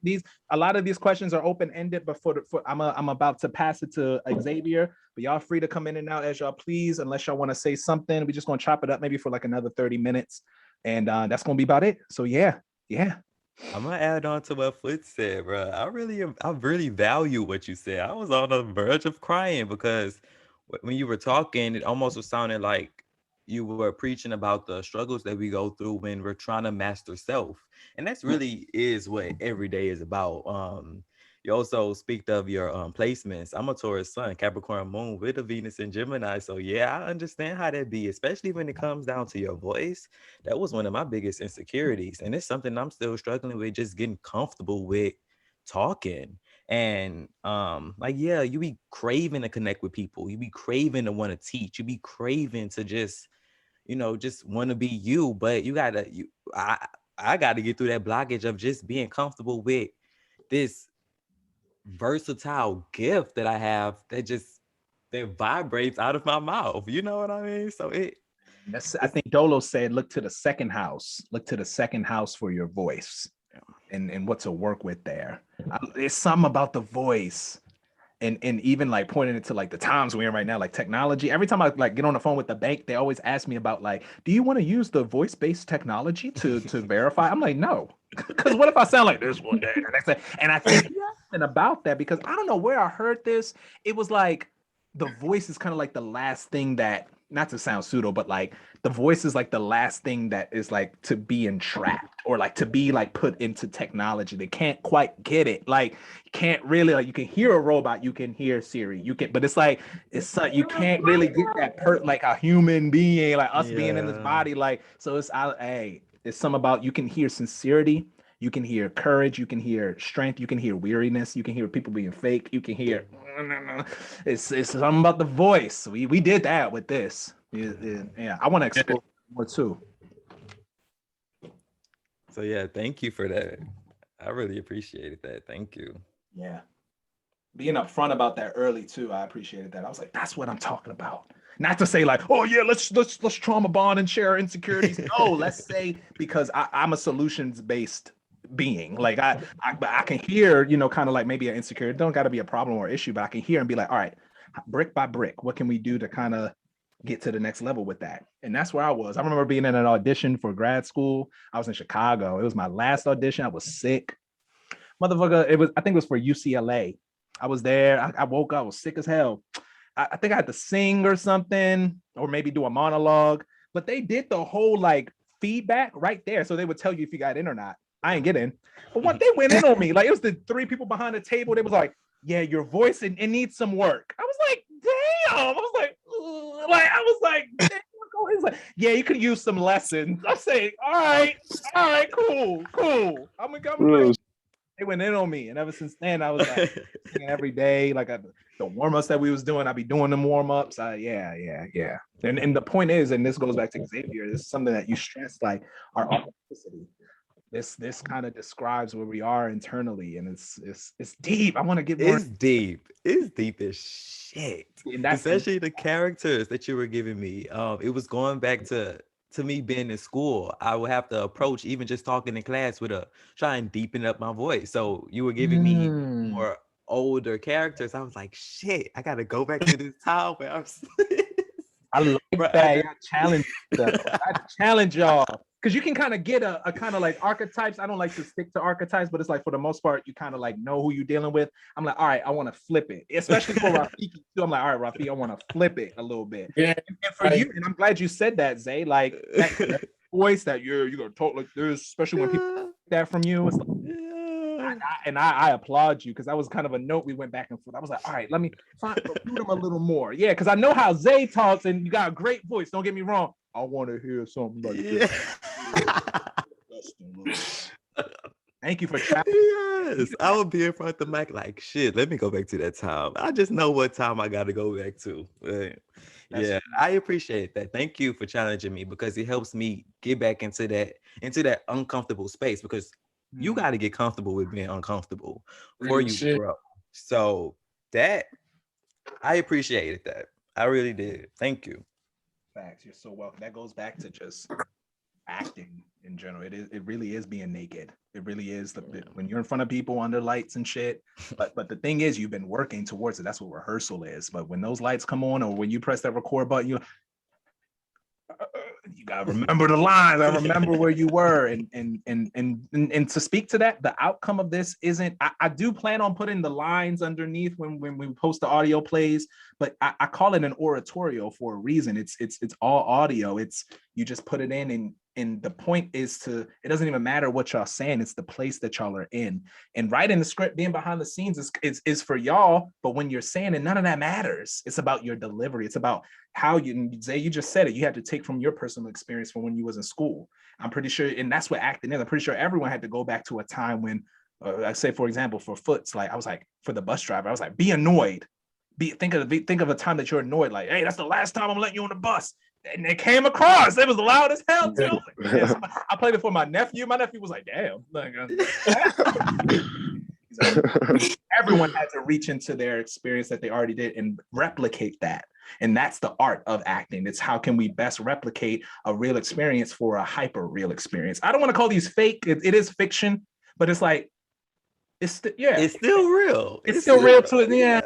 a lot of these questions are open ended. But I'm about to pass it to Xavier. But y'all free to come in and out as y'all please, unless y'all want to say something. We're just gonna chop it up maybe for like another 30 minutes, and that's gonna be about it. So yeah. I'm gonna add on to what Foot said, bro. I really value what you said. I was on the verge of crying because when you were talking, it almost was sounding like you were preaching about the struggles that we go through when we're trying to master self, and that's really is what every day is about. You also speak of your placements. I'm a Taurus sun, Capricorn moon with a Venus in Gemini. So yeah, I understand how that be, especially when it comes down to your voice. That was one of my biggest insecurities. And it's something I'm still struggling with, just getting comfortable with talking. And like, yeah, you be craving to connect with people. You be craving to want to teach. You be craving to just, just want to be you. But I got to get through that blockage of just being comfortable with this versatile gift that I have that vibrates out of my mouth. You know what I mean? So I think Dolo said, look to the second house. Look to the second house for your voice and what to work with there. There's something about the voice. And even like pointing it to like the times we're in right now, like technology. Every time I like get on the phone with the bank, they always ask me about like, do you want to use the voice-based technology to verify? I'm like, no, because what if I sound like this one day, the next day? And I think something about that because I don't know where I heard this. It was like the voice is kind of like the last thing that, not to sound pseudo, but like the voice is like the last thing that is like to be entrapped or like to be like put into technology. They can't quite get it. Like you can't really, like you can hear a robot, you can hear Siri, you can, but it's like you can't really get that like a human being, like us being in this body. Like so it's some about, you can hear sincerity, you can hear courage, you can hear strength, you can hear weariness, you can hear people being fake, you can hear it's something about the voice. We did that with this. Yeah. I want to explore more too. So yeah, thank you for that. I really appreciated that. Thank you. Yeah. Being upfront about that early too, I appreciated that. I was like, that's what I'm talking about. Not to say like, oh yeah, let's trauma bond and share our insecurities. No, let's say because I'm a solutions-based being. Like I can hear, kind of like maybe an insecurity. Don't got to be a problem or issue, but I can hear and be like, all right, brick by brick, what can we do to kind of get to the next level with that? And that's where I was. I remember being in an audition for grad school. I was in Chicago. It was my last audition. I was sick. Motherfucker, I think it was for UCLA. I was there. I woke up, I was sick as hell. I think I had to sing or something, or maybe do a monologue, but they did the whole like feedback right there. So they would tell you if you got in or not. I ain't get in. But what they went in on me, like it was the three people behind the table. They was like, yeah, your voice, it needs some work. I was like, damn. I was like, damn. He's like, yeah, you could use some lessons. I say, all right, cool. I'm gonna they went in on me, and ever since then, I was like singing every day. Like the warm-ups that we was doing, I'd be doing them warm-ups. Yeah. And the point is, and this goes back to Xavier, this is something that you stress, like our authenticity. This kind of describes where we are internally, and it's deep. I want to get more. It's deep as shit. Especially the characters that you were giving me. It was going back to me being in school. I would have to approach even just talking in class with try and deepen up my voice. So you were giving me more older characters. I was like, shit, I gotta go back to this time where I'm I like Bro, that. I challenge though. I challenge y'all. Because you can kind of get a kind of like archetypes. I don't like to stick to archetypes, but it's like for the most part, you kind of like know who you're dealing with. I'm like, all right, I want to flip it, especially for Rafiki too. I'm like, all right, Rafi, I want to flip it a little bit. Yeah. And for you, and I'm glad you said that, Zay. Like that voice that you're gonna talk like this, especially when people get that from you. It's like, I applaud you because that was kind of a note we went back and forth. I was like, all right, let me recruit him a little more. Yeah, because I know how Zay talks, and you got a great voice. Don't get me wrong. I want to hear something like this. Thank you for challenging. Yes, I would be in front of the mic like, shit, let me go back to that time. I just know what time I got to go back to. Yeah, I appreciate that. Thank you for challenging me because it helps me get back into that uncomfortable space because you got to get comfortable with being uncomfortable for you to grow. So that, I appreciated that. I really did. Thank you. Facts. You're so welcome. That goes back to just acting in general. It really is being naked. It really is when you're in front of people under lights and shit. But the thing is, you've been working towards it. That's what rehearsal is. But when those lights come on, or when you press that record button, you gotta remember the lines. I remember where you were, and to speak to that, the outcome of this isn't. I do plan on putting the lines underneath when we post the audio plays, but I call it an oratorio for a reason. It's all audio. It's you just put it in, and the point is it doesn't even matter what y'all saying. It's the place that y'all are in, and writing the script, being behind the scenes is for y'all. But when you're saying it, none of that matters. It's about your delivery. It's about how you just said it. You had to take from your personal experience from when you was in school. I'm pretty sure, and that's what acting is. I'm pretty sure everyone had to go back to a time when, I say, for example, for Foots, like I was like, for the bus driver, I was like, be annoyed. Think of a time that you're annoyed, like, hey, that's the last time I'm letting you on the bus. And it came across. It was loud as hell too. I played it for my nephew. My nephew was like, damn. Everyone had to reach into their experience that they already did and replicate that. And that's the art of acting. It's how can we best replicate a real experience for a hyper real experience. I don't want to call these fake. It is fiction, but it's like, it's still real. It's still real to it. Yeah.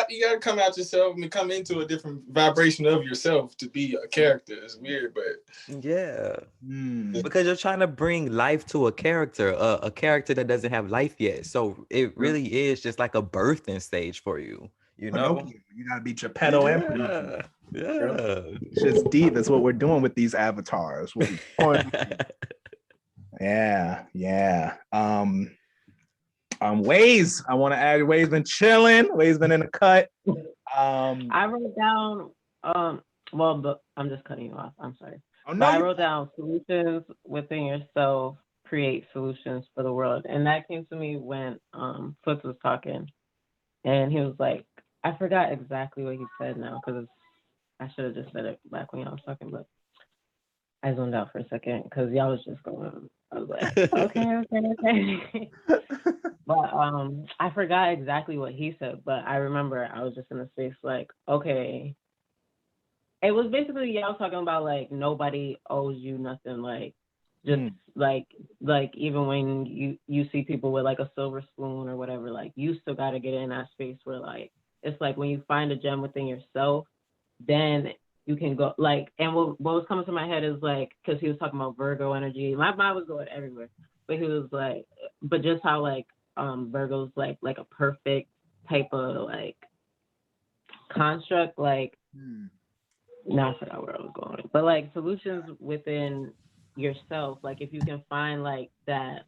You gotta come out yourself and come into a different vibration of yourself to be a character. It's weird, but yeah, because you're trying to bring life to a character that doesn't have life yet. So it really is just like a birthing stage for you. You know, you gotta be Geppetto Emperor. Yeah, it's just deep. That's what we're doing with these avatars. Yeah. Waez, I want to add. Waez been chilling. Waez been in the cut. I wrote down. I'm just cutting you off. I'm sorry. Oh, no, I wrote down solutions within yourself. Create solutions for the world, and that came to me when Foots was talking, and he was like, I forgot exactly what he said now because I should have just said it back when y'all was talking, but I zoned out for a second because y'all was just going. I was like, okay. But I forgot exactly what he said, but I remember I was just in a space like, okay. It was basically y'all talking about like nobody owes you nothing, like just like even when you see people with like a silver spoon or whatever, like you still got to get in that space where like it's like when you find a gem within yourself, then you can go like, and what was coming to my head is like, because he was talking about Virgo energy, my mind was going everywhere, but he was like, but just how like Virgo's like a perfect type of like construct, like now I forgot where I was going, but like solutions within yourself, like if you can find like that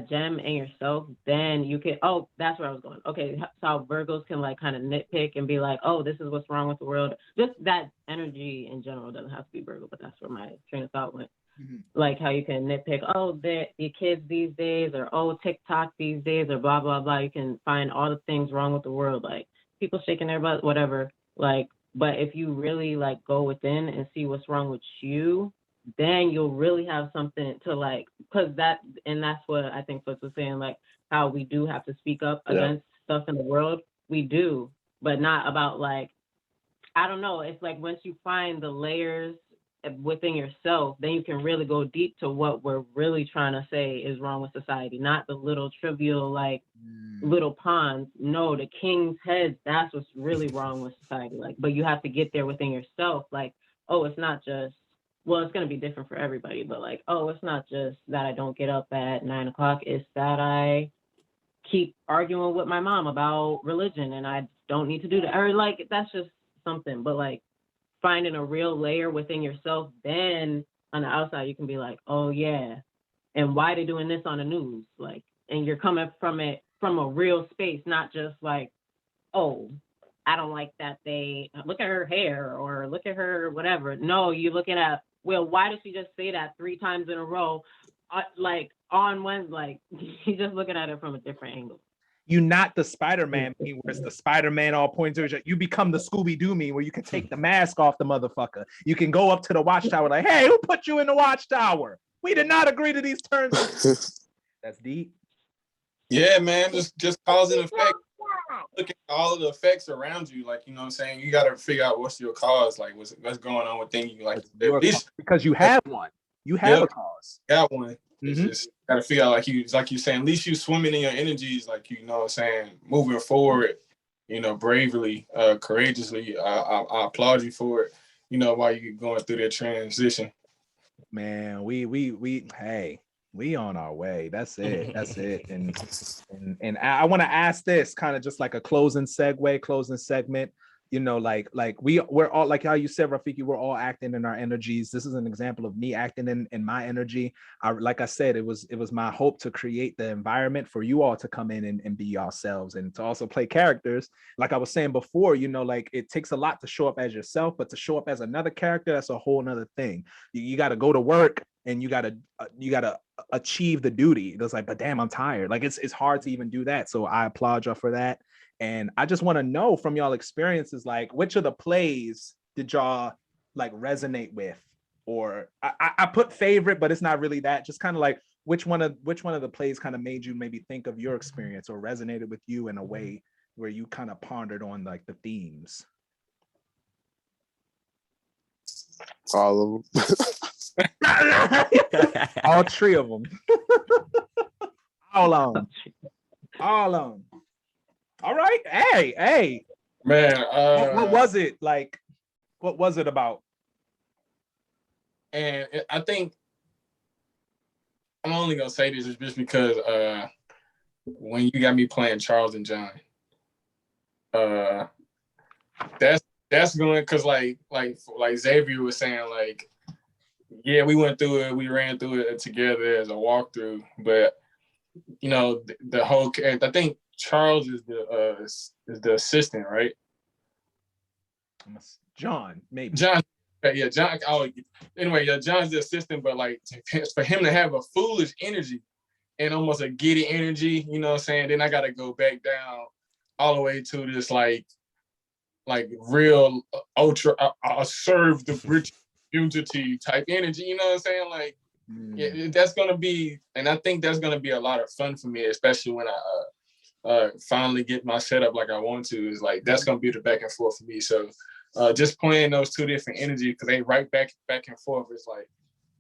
gem in yourself, then you can, that's where I was going. Okay, so how Virgos can like kind of nitpick and be like, oh, this is what's wrong with the world. Just that energy in general doesn't have to be Virgo, but that's where my train of thought went. Like how you can nitpick, the kids these days, or TikTok these days, or blah, blah, blah. You can find all the things wrong with the world, like people shaking their butt, whatever. Like, but if you really like go within and see what's wrong with you, then you'll really have something to like, because that's what I think Foots was saying, like how we do have to speak up against stuff in the world. We do, but not about like, I don't know. It's like once you find the layers within yourself, then you can really go deep to what we're really trying to say is wrong with society, not the little trivial, like little pawns. No, the king's heads, that's what's really wrong with society. Like, but you have to get there within yourself. Like, oh, it's not just, well, it's going to be different for everybody, but like, oh, it's not just that I don't get up at 9 o'clock. It's that I keep arguing with my mom about religion and I don't need to do that. Or like, that's just something. But like, finding a real layer within yourself, then on the outside you can be like, oh yeah, and why they doing this on the news? Like, and you're coming from it from a real space, not just like, oh, I don't like that they look at her hair or look at her whatever. No, you're looking at, well, why did she just say that 3 times in a row? Like on one, like you're just looking at it from a different angle. You not the Spider-Man meme where it's the Spider-Man all pointing to each other. You become the Scooby-Doo meme where you can take the mask off the motherfucker. You can go up to the watchtower like, hey, who put you in the watchtower? We did not agree to these terms. That's deep. Yeah, man, just cause and effect. Look at all of the effects around you. Like, you know what I'm saying? You got to figure out what's your cause. Like, what's going on within you. Like, at least, because you have one. You have a cause. Got one. It's just got to figure out, like you saying, at least you swimming in your energies, like, you know what I'm saying, moving forward, you know, bravely, courageously. I applaud you for it, you know, while you're going through that transition. Man, hey, we on our way. That's it. That's it. And I want to ask this kind of just like a closing segment. You know, like we're all, like how you said, Rafiki, we're all acting in our energies. This is an example of me acting in my energy. Like I said, it was my hope to create the environment for you all to come in and be yourselves and to also play characters. Like I was saying before, you know, like it takes a lot to show up as yourself, but to show up as another character, that's a whole nother thing. You got to go to work and you got to achieve the duty. It's like, but damn, I'm tired. Like it's hard to even do that. So I applaud y'all for that. And I just want to know from y'all experiences, like which of the plays did y'all like resonate with? Or I put favorite, but it's not really that. Just kind of like which one of the plays kind of made you maybe think of your experience or resonated with you in a way where you kind of pondered on like the themes. All of them. All 3 of them. All of them. All right. Hey. Man, what was it like? What was it about? And I think I'm only gonna say this just because when you got me playing Charles and John, that's going, because like Xavier was saying, like, yeah, we went through it, we ran through it together as a walkthrough, but you know, the whole, I think Charles is the assistant, right? John, maybe. John, yeah, John. Oh, anyway, yeah, John's the assistant, but like for him to have a foolish energy and almost a giddy energy, you know what I'm saying? Then I got to go back down all the way to this like real ultra serve the British unity type energy, you know what I'm saying? Like, yeah, that's gonna be, and I think that's gonna be a lot of fun for me, especially when I finally get my setup like I want to. Is like that's gonna be the back and forth for me. So just playing those 2 different energies, because they right back and forth. It's like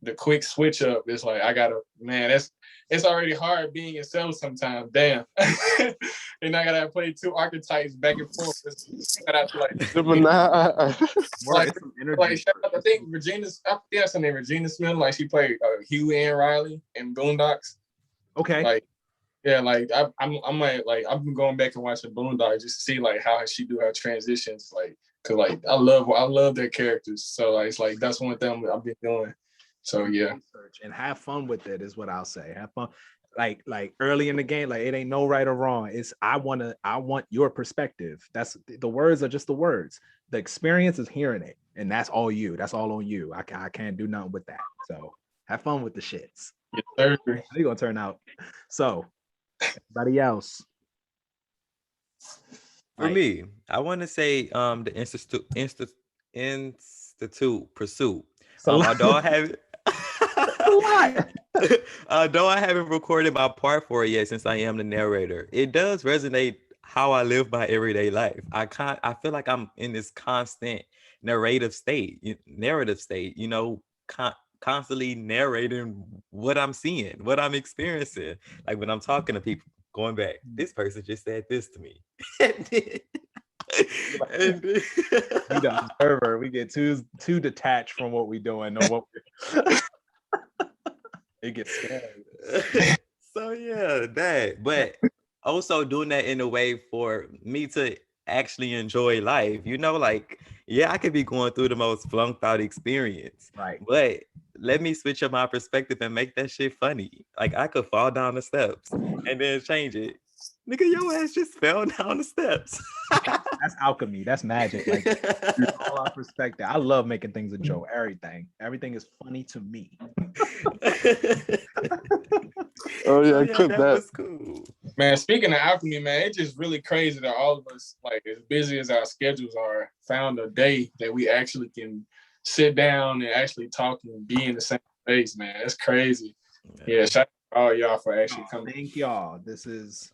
the quick switch up. It's like I gotta, man, it's already hard being yourself sometimes. Damn, and I gotta play 2 archetypes back and forth. I think Regina's, I think that's her name, Regina Smith. Like she played Huey and Riley in Boondocks. Okay. Like, yeah, like I'm like I've been going back and watching Boondocks just to see like how she do her transitions. Like, cause like I love their characters. So like, it's like that's one thing I've been doing. So yeah, and have fun with it is what I'll say. Have fun, like early in the game. Like it ain't no right or wrong. It's I want your perspective. That's the words are just the words. The experience is hearing it, and that's all you. That's all on you. I can't do nothing with that. So have fun with the shits. Yes, sir. How you gonna turn out? So everybody else. For me, I want to say the Institute Pursuit. Although I haven't although I haven't recorded my part for it yet, since I am the narrator, it does resonate how I live my everyday life. I feel like I'm in this constant narrative state, you know, constantly narrating what I'm seeing, what I'm experiencing. Like when I'm talking to people, going back, this person just said this to me. And We the observer. We get too detached from what we're doing or what it gets scary. So yeah, that. But also doing that in a way for me to actually enjoy life. You know, like, yeah, I could be going through the most flunked out experience. Right. But let me switch up my perspective and make that shit funny. Like I could fall down the steps and then change it. Nigga, your ass just fell down the steps. That's alchemy. That's magic. Like all our perspective. I love making things a joke. Everything is funny to me. Oh yeah, Yeah, clip that that. was cool. Man, speaking of alchemy, man, it's just really crazy that all of us, like as busy as our schedules are, found a day that we actually can sit down and actually talk and be in the same space, man. That's crazy. Yeah, shout out to all y'all for actually coming. Thank y'all. This is,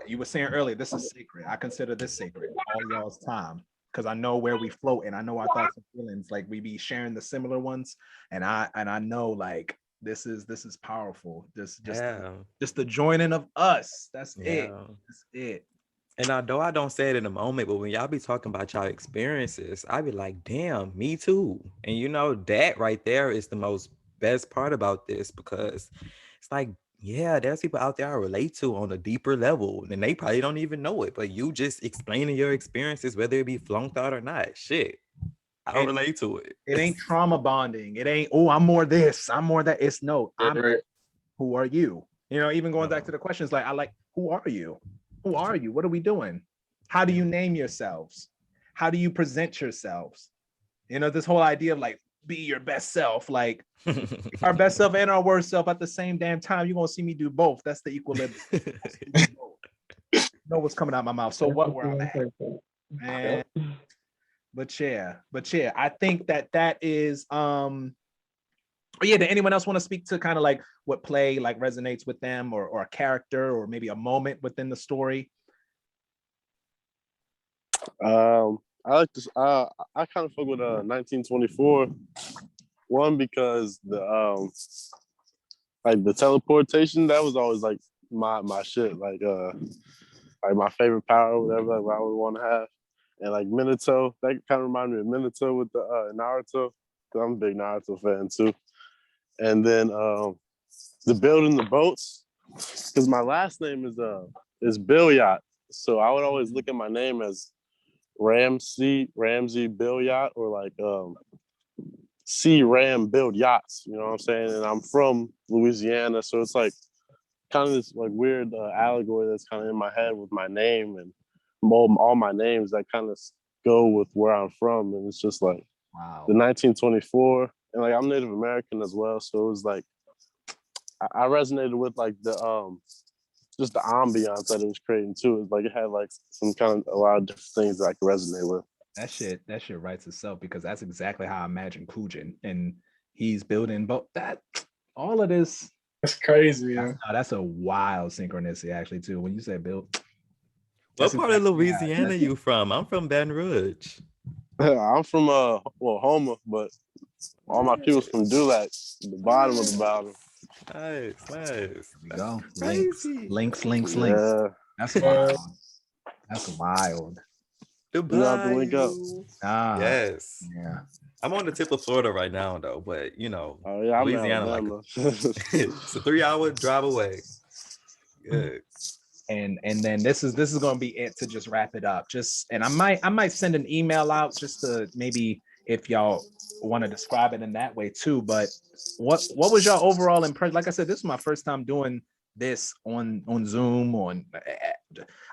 you were saying earlier, this is sacred. I consider this sacred, all y'all's time. Because I know where we float and I know our thoughts and feelings. Like we be sharing the similar ones. And I know like this is powerful. Just the joining of us. That's it. That's it. And although I don't say it in a moment, but when y'all be talking about y'all experiences, I be like, damn, me too. And you know, that right there is the most best part about this, because it's like, yeah, there's people out there I relate to on a deeper level, and they probably don't even know it. But you just explaining your experiences, whether it be flunked out or not, shit, I relate to it. It ain't trauma bonding. It ain't, oh, I'm more this, I'm more that. It's no, who are you? You know, even going back to the questions, like, who are you? Who are you? What are we doing? How do you name yourselves? How do you present yourselves? You know, this whole idea of like, be your best self, like our best self and our worst self at the same damn time. You're gonna see me do both. That's the equilibrium. You know what's coming out my mouth. So what were I at? Man. But yeah, I think that is yeah, did anyone else want to speak to kind of like what play like resonates with them, or a character, or maybe a moment within the story? I like this. I kind of fuck with 1924. One, because the like the teleportation, that was always like my shit. Like my favorite power, or whatever, like, I would want to have. And like Minato, that kind of reminded me of Minato with the Naruto, because I'm a big Naruto fan too. And then the building the boats, because my last name is Bill Yacht, so I would always look at my name as Ramsey Bill Yacht, or like C Ram build yachts. You know what I'm saying? And I'm from Louisiana, so it's like kind of this like weird allegory that's kind of in my head with my name, and all my names that kind of go with where I'm from. And it's just like, wow, the 1924, and like I'm Native American as well, so it was like I resonated with like the just the ambiance that it was creating too. It's like it had like some kind of a lot of different things that I could resonate with. That shit writes itself, because that's exactly how I imagine Kujin, and he's building both that all of this. That's crazy, yeah. That's a wild synchronicity actually too. When you say build, what part of Louisiana you from? I'm from Baton Rouge. I'm from Homer, but all my people's from Dulac, the bottom of the bottom. Nice. There we go. Links. Yeah. That's wild. That's wild. You have to link up. Yes. Yeah. I'm on the tip of Florida right now, though, but you know, Louisiana, like it's a 3-hour drive away. Good. And then this is going to be it to just wrap it up. And I might send an email out just to maybe, if y'all want to describe it in that way too. But what was your overall impression? Like I said, this is my first time doing this on Zoom.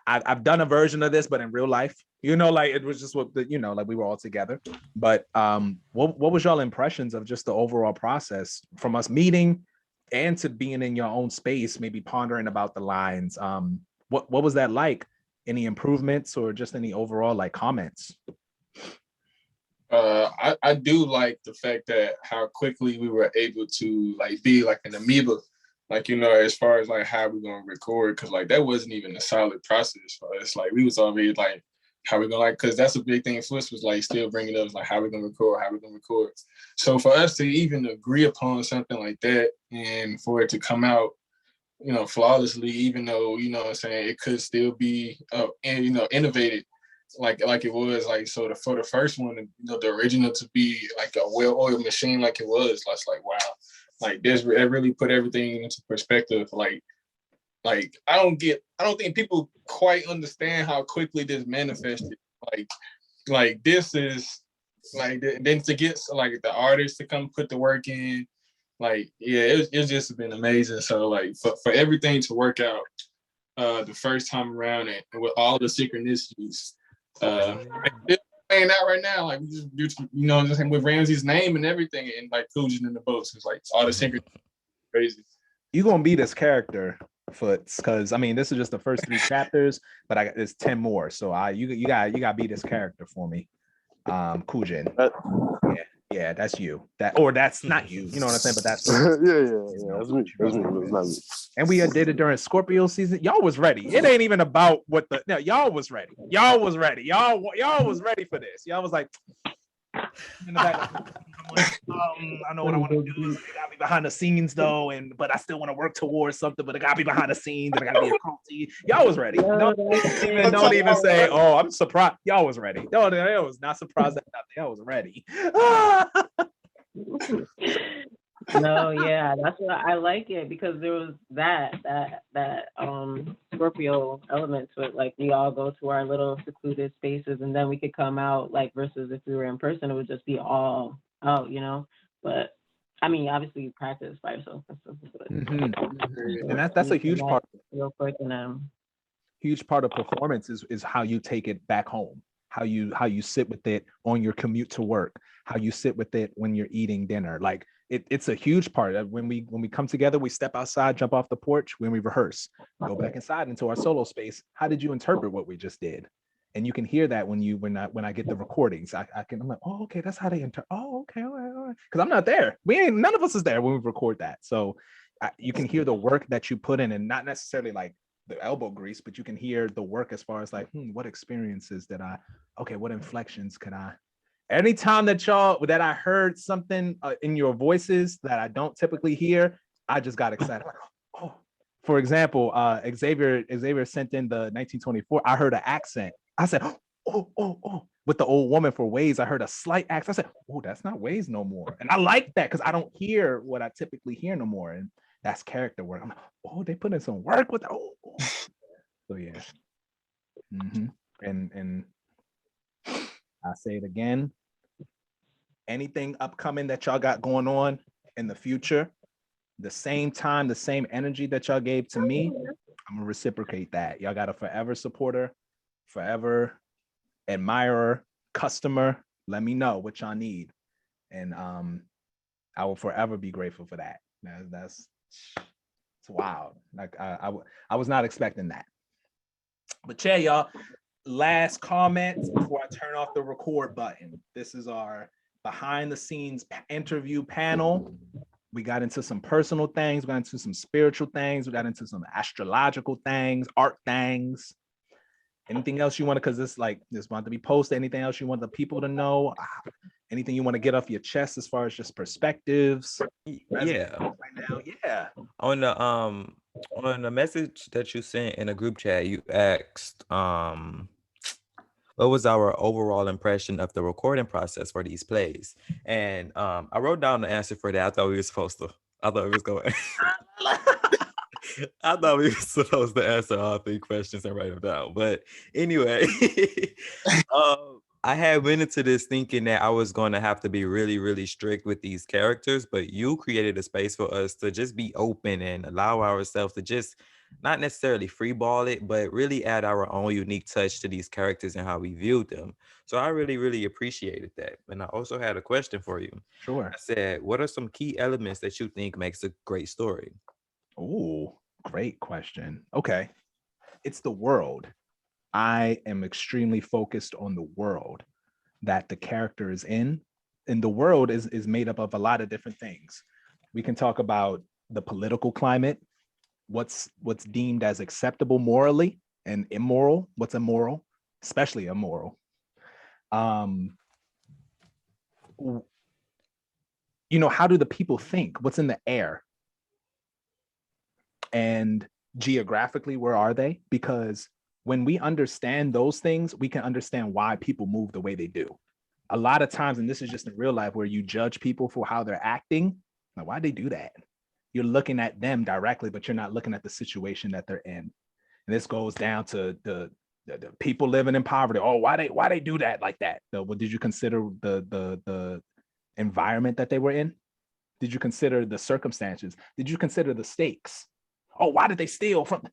I've done a version of this, but in real life, you know, like it was just what like we were all together. But what was y'all impressions of just the overall process from us meeting and to being in your own space, maybe pondering about the lines? What was that like? Any improvements or just any overall like comments? I do like the fact that how quickly we were able to like be like an amoeba, like, you know, as far as like how we're gonna record, because like that wasn't even a solid process for us. Like we was already like how we gonna like, because that's a big thing. Flips was like still bringing up like how we gonna record. So for us to even agree upon something like that and for it to come out, you know, flawlessly, even though, you know what I'm saying, it could still be and you know, innovated like it was, like, so for the first one, you know, the original to be like a well-oiled machine like it was, that's like, wow, like this, it really put everything into perspective. Like I don't think people quite understand how quickly this manifested. Like this is like, then to get like the artists to come put the work in, like, yeah, it's just been amazing. So like for everything to work out the first time around, and with all the synchronicities, it's playing out right now. Like, you know, just with Ramsey's name and everything, and like Kujin in the boats, it's like all the synchronicities, crazy. You gonna be this character, Foots, because I mean this is just the first 3 chapters, but there's 10 more. So you gotta be this character for me. Kujin. Yeah, that's you. That's not you. You know what I'm saying? But that's yeah. That's me. That's not me. And we did it during Scorpio season. Y'all was ready. It ain't even about what the no, y'all was ready. Y'all was ready. Y'all was ready for this. Y'all was like, in the back, I know what I want to do. It gotta be behind the scenes though, but I still want to work towards something, but it gotta be behind the scenes, and I gotta be a cruelty. Y'all was ready. Don't even say, oh, I'm surprised. Y'all was ready. No, I was not surprised at nothing. Y'all was ready. No, yeah, that's what I like it, because there was that Scorpio element to it. Like, we all go to our little secluded spaces, and then we could come out, like, versus if we were in person, it would just be all out, you know. But I mean, obviously you practice by yourself and stuff. And that's a huge part. Real quick, and huge part of performance is how you take it back home, how you sit with it on your commute to work, how you sit with it when you're eating dinner. Like, it's a huge part of when we come together. We step outside, jump off the porch, when we rehearse, go back inside into our solo space. How did you interpret what we just did? And you can hear that when I get the recordings. I'm like, oh, okay, that's how they oh, okay, all right. Because I'm not there. None of us is there when we record that. So you can hear the work that you put in, and not necessarily like the elbow grease, but you can hear the work as far as like, what experiences what inflections could I? Anytime that I heard something in your voices that I don't typically hear, I just got excited. Like, oh, for example, Xavier sent in the 1924. I heard an accent. I said, oh. With the old woman for Waez, I heard a slight accent. I said, oh, that's not Waez no more. And I like that, because I don't hear what I typically hear no more. And that's character work. I'm like, oh, they put in some work with that. Oh. So yeah. And I say it again. Anything upcoming that y'all got going on in the future, the same time, the same energy that y'all gave to me, I'm gonna reciprocate that. Y'all got a forever supporter, forever admirer, customer. Let me know what y'all need, and I will forever be grateful for that. That's it's wild. Like I was not expecting that. But yeah, y'all, last comments before I turn off the record button. This is our behind the scenes interview panel. We got into some personal things, we got into some spiritual things, we got into some astrological things, art things. Anything else you want to, because this want to be posted, anything else you want the people to know? Anything you want to get off your chest as far as just perspectives? Yeah. Right now, yeah. On the message that you sent in a group chat, you asked what was our overall impression of the recording process for these plays? And I wrote down the answer for that. I thought we were supposed to answer all 3 questions and write them down. But anyway, I had went into this thinking that I was going to have to be really, really strict with these characters, but you created a space for us to just be open and allow ourselves to just not necessarily freeball it, but really add our own unique touch to these characters and how we viewed them. So I really, really appreciated that. And I also had a question for you. Sure. I said, what are some key elements that you think makes a great story? Oh, great question. Okay. It's the world. I am extremely focused on the world that the character is in. And the world is made up of a lot of different things. We can talk about the political climate, what's deemed as acceptable morally and immoral, what's immoral, especially immoral. You know, how do the people think? What's in the air? And geographically, where are they? Because when we understand those things, we can understand why people move the way they do. A lot of times, and this is just in real life, where you judge people for how they're acting, like, why'd they do that? You're looking at them directly, but you're not looking at the situation that they're in. And this goes down to the people living in poverty. Oh, why they do that like that? Well, did you consider the environment that they were in? Did you consider the circumstances? Did you consider the stakes? Oh, why did they steal from?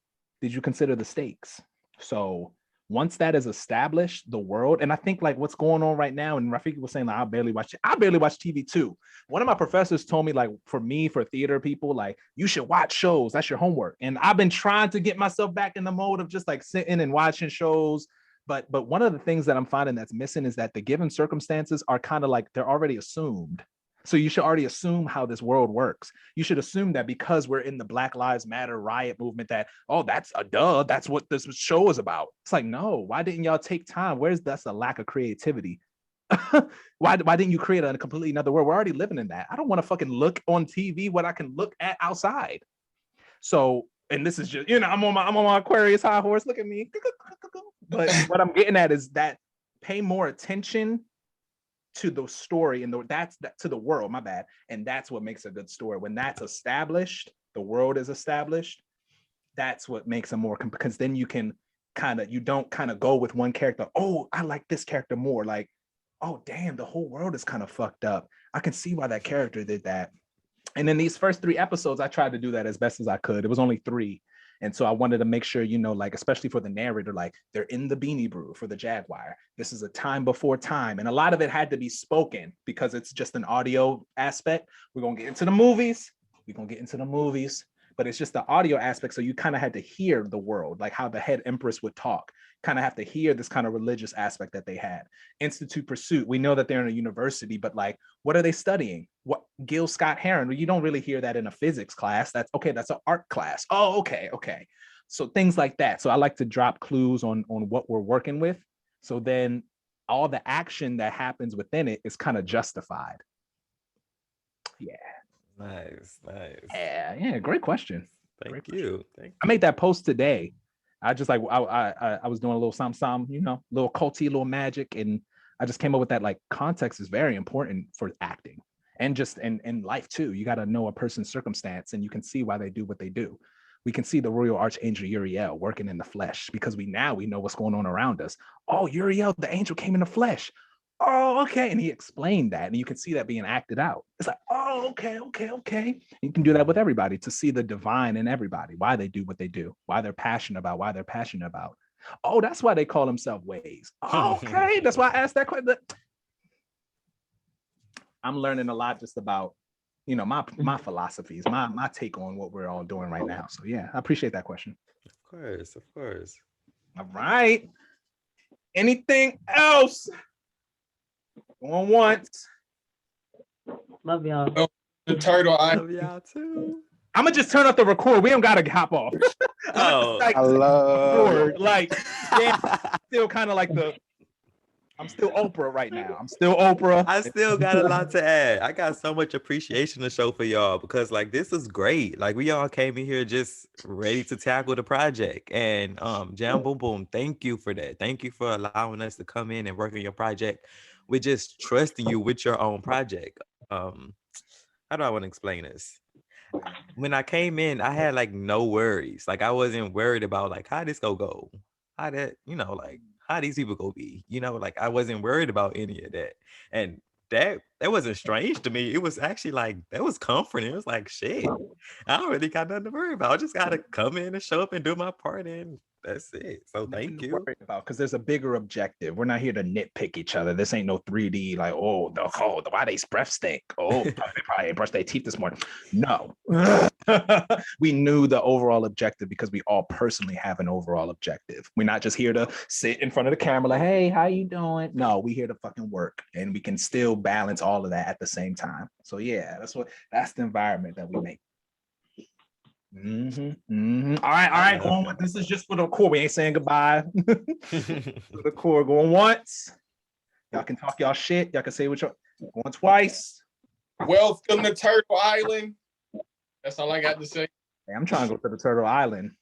Did you consider the stakes? So once that is established, the world, and I think like what's going on right now, and Rafiki was saying like, I barely watch TV too. One of my professors told me, like, for theater people, like, you should watch shows. That's your homework. And I've been trying to get myself back in the mode of just like sitting and watching shows. But one of the things that I'm finding that's missing is that the given circumstances are kind of like they're already assumed. So you should already assume how this world works. You should assume that because we're in the Black Lives Matter riot movement that, oh, that's a duh. That's what this show is about. It's like, no, why didn't y'all take time? That's a lack of creativity. why didn't you create a completely another world? We're already living in that. I don't want to fucking look on TV what I can look at outside. So, and this is just, you know, I'm on my Aquarius high horse. Look at me. But what I'm getting at is that pay more attention to the story and to the world, my bad. And that's what makes a good story. When that's established, the world is established, that's what makes a more, because then you can you don't go with one character. Oh, I like this character more. Like, oh, damn, the whole world is kind of fucked up. I can see why that character did that. And in these first 3 episodes, I tried to do that as best as I could. It was only 3. And so I wanted to make sure, you know, like, especially for the narrator, like, they're in the Beanie Brew for the Jagwire. This is a time before time. And a lot of it had to be spoken because it's just an audio aspect. We're going to get into the movies. But it's just the audio aspect. So you kind of had to hear the world, like how the head Empress would talk, kind of have to hear this kind of religious aspect that they had. Institute Pursuit, we know that they're in a university, but like, what are they studying? What Gil Scott Heron? You don't really hear that in a physics class. That's an art class. Oh, okay. So things like that. So I like to drop clues on what we're working with. So then all the action that happens within it is kind of justified. Yeah. Nice. Yeah, great question. Thank you. I made that post today. I just like I was doing a little some, you know, little culty, little magic, and I just came up with that. Like, context is very important for acting and just in life too. You got to know a person's circumstance, and you can see why they do what they do. We can see the Royal Archangel Uriel working in the flesh because we know what's going on around us. Oh, Uriel, the angel came in the flesh. Oh, okay. And he explained that, and you can see that being acted out. It's like, oh, okay. You can do that with everybody to see the divine in everybody, why they do what they do, why they're passionate about. Oh, that's why they call themselves Waez. Okay, that's why I asked that question. I'm learning a lot just about, you know, my philosophies, my take on what we're all doing right now. So yeah, I appreciate that question. Of course. All right. Anything else? Going once. Love y'all. The turtle. Love y'all too. I'm gonna just turn off the record. We don't gotta hop off. Oh, I love like, yeah, still kind of like I'm still Oprah right now. I still got a lot to add. I got so much appreciation to show for y'all because like this is great. Like we all came in here just ready to tackle the project. And Jam Boom Boom, thank you for that. Thank you for allowing us to come in and work on your project. We're just trusting you with your own project. How do I want to explain this? When I came in, I had like no worries. Like I wasn't worried about like how this go, how that, you know, like how these people go be, you know, like I wasn't worried about any of that. And that wasn't strange to me. It was actually like, that was comforting. It was like, shit, I don't really got nothing to worry about. I just got to come in and show up and do my part and that's it. So thank you. Because there's a bigger objective. We're not here to nitpick each other. This ain't no 3D like, why they breath stink? Oh, they probably brushed their teeth this morning. No. We knew the overall objective because we all personally have an overall objective. We're not just here to sit in front of the camera like, hey, how you doing? No, we here to fucking work, and we can still balance all of that at the same time. So yeah, that's the environment that we make. All right. Going with, this is just for the core. We ain't saying goodbye. For the core, going once. Y'all can talk y'all shit. Y'all can say what y'all going twice. Welcome to Turtle Island. That's all I got to say. Hey, I'm trying to go to the Turtle Island.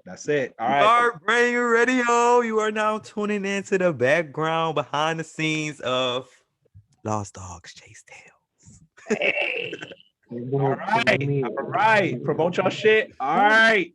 That's it. All right. Start bringing radio. You are now tuning into the background behind the scenes of Lost Dogs Chase Tales. Hey. All right. Promote y'all shit. All right.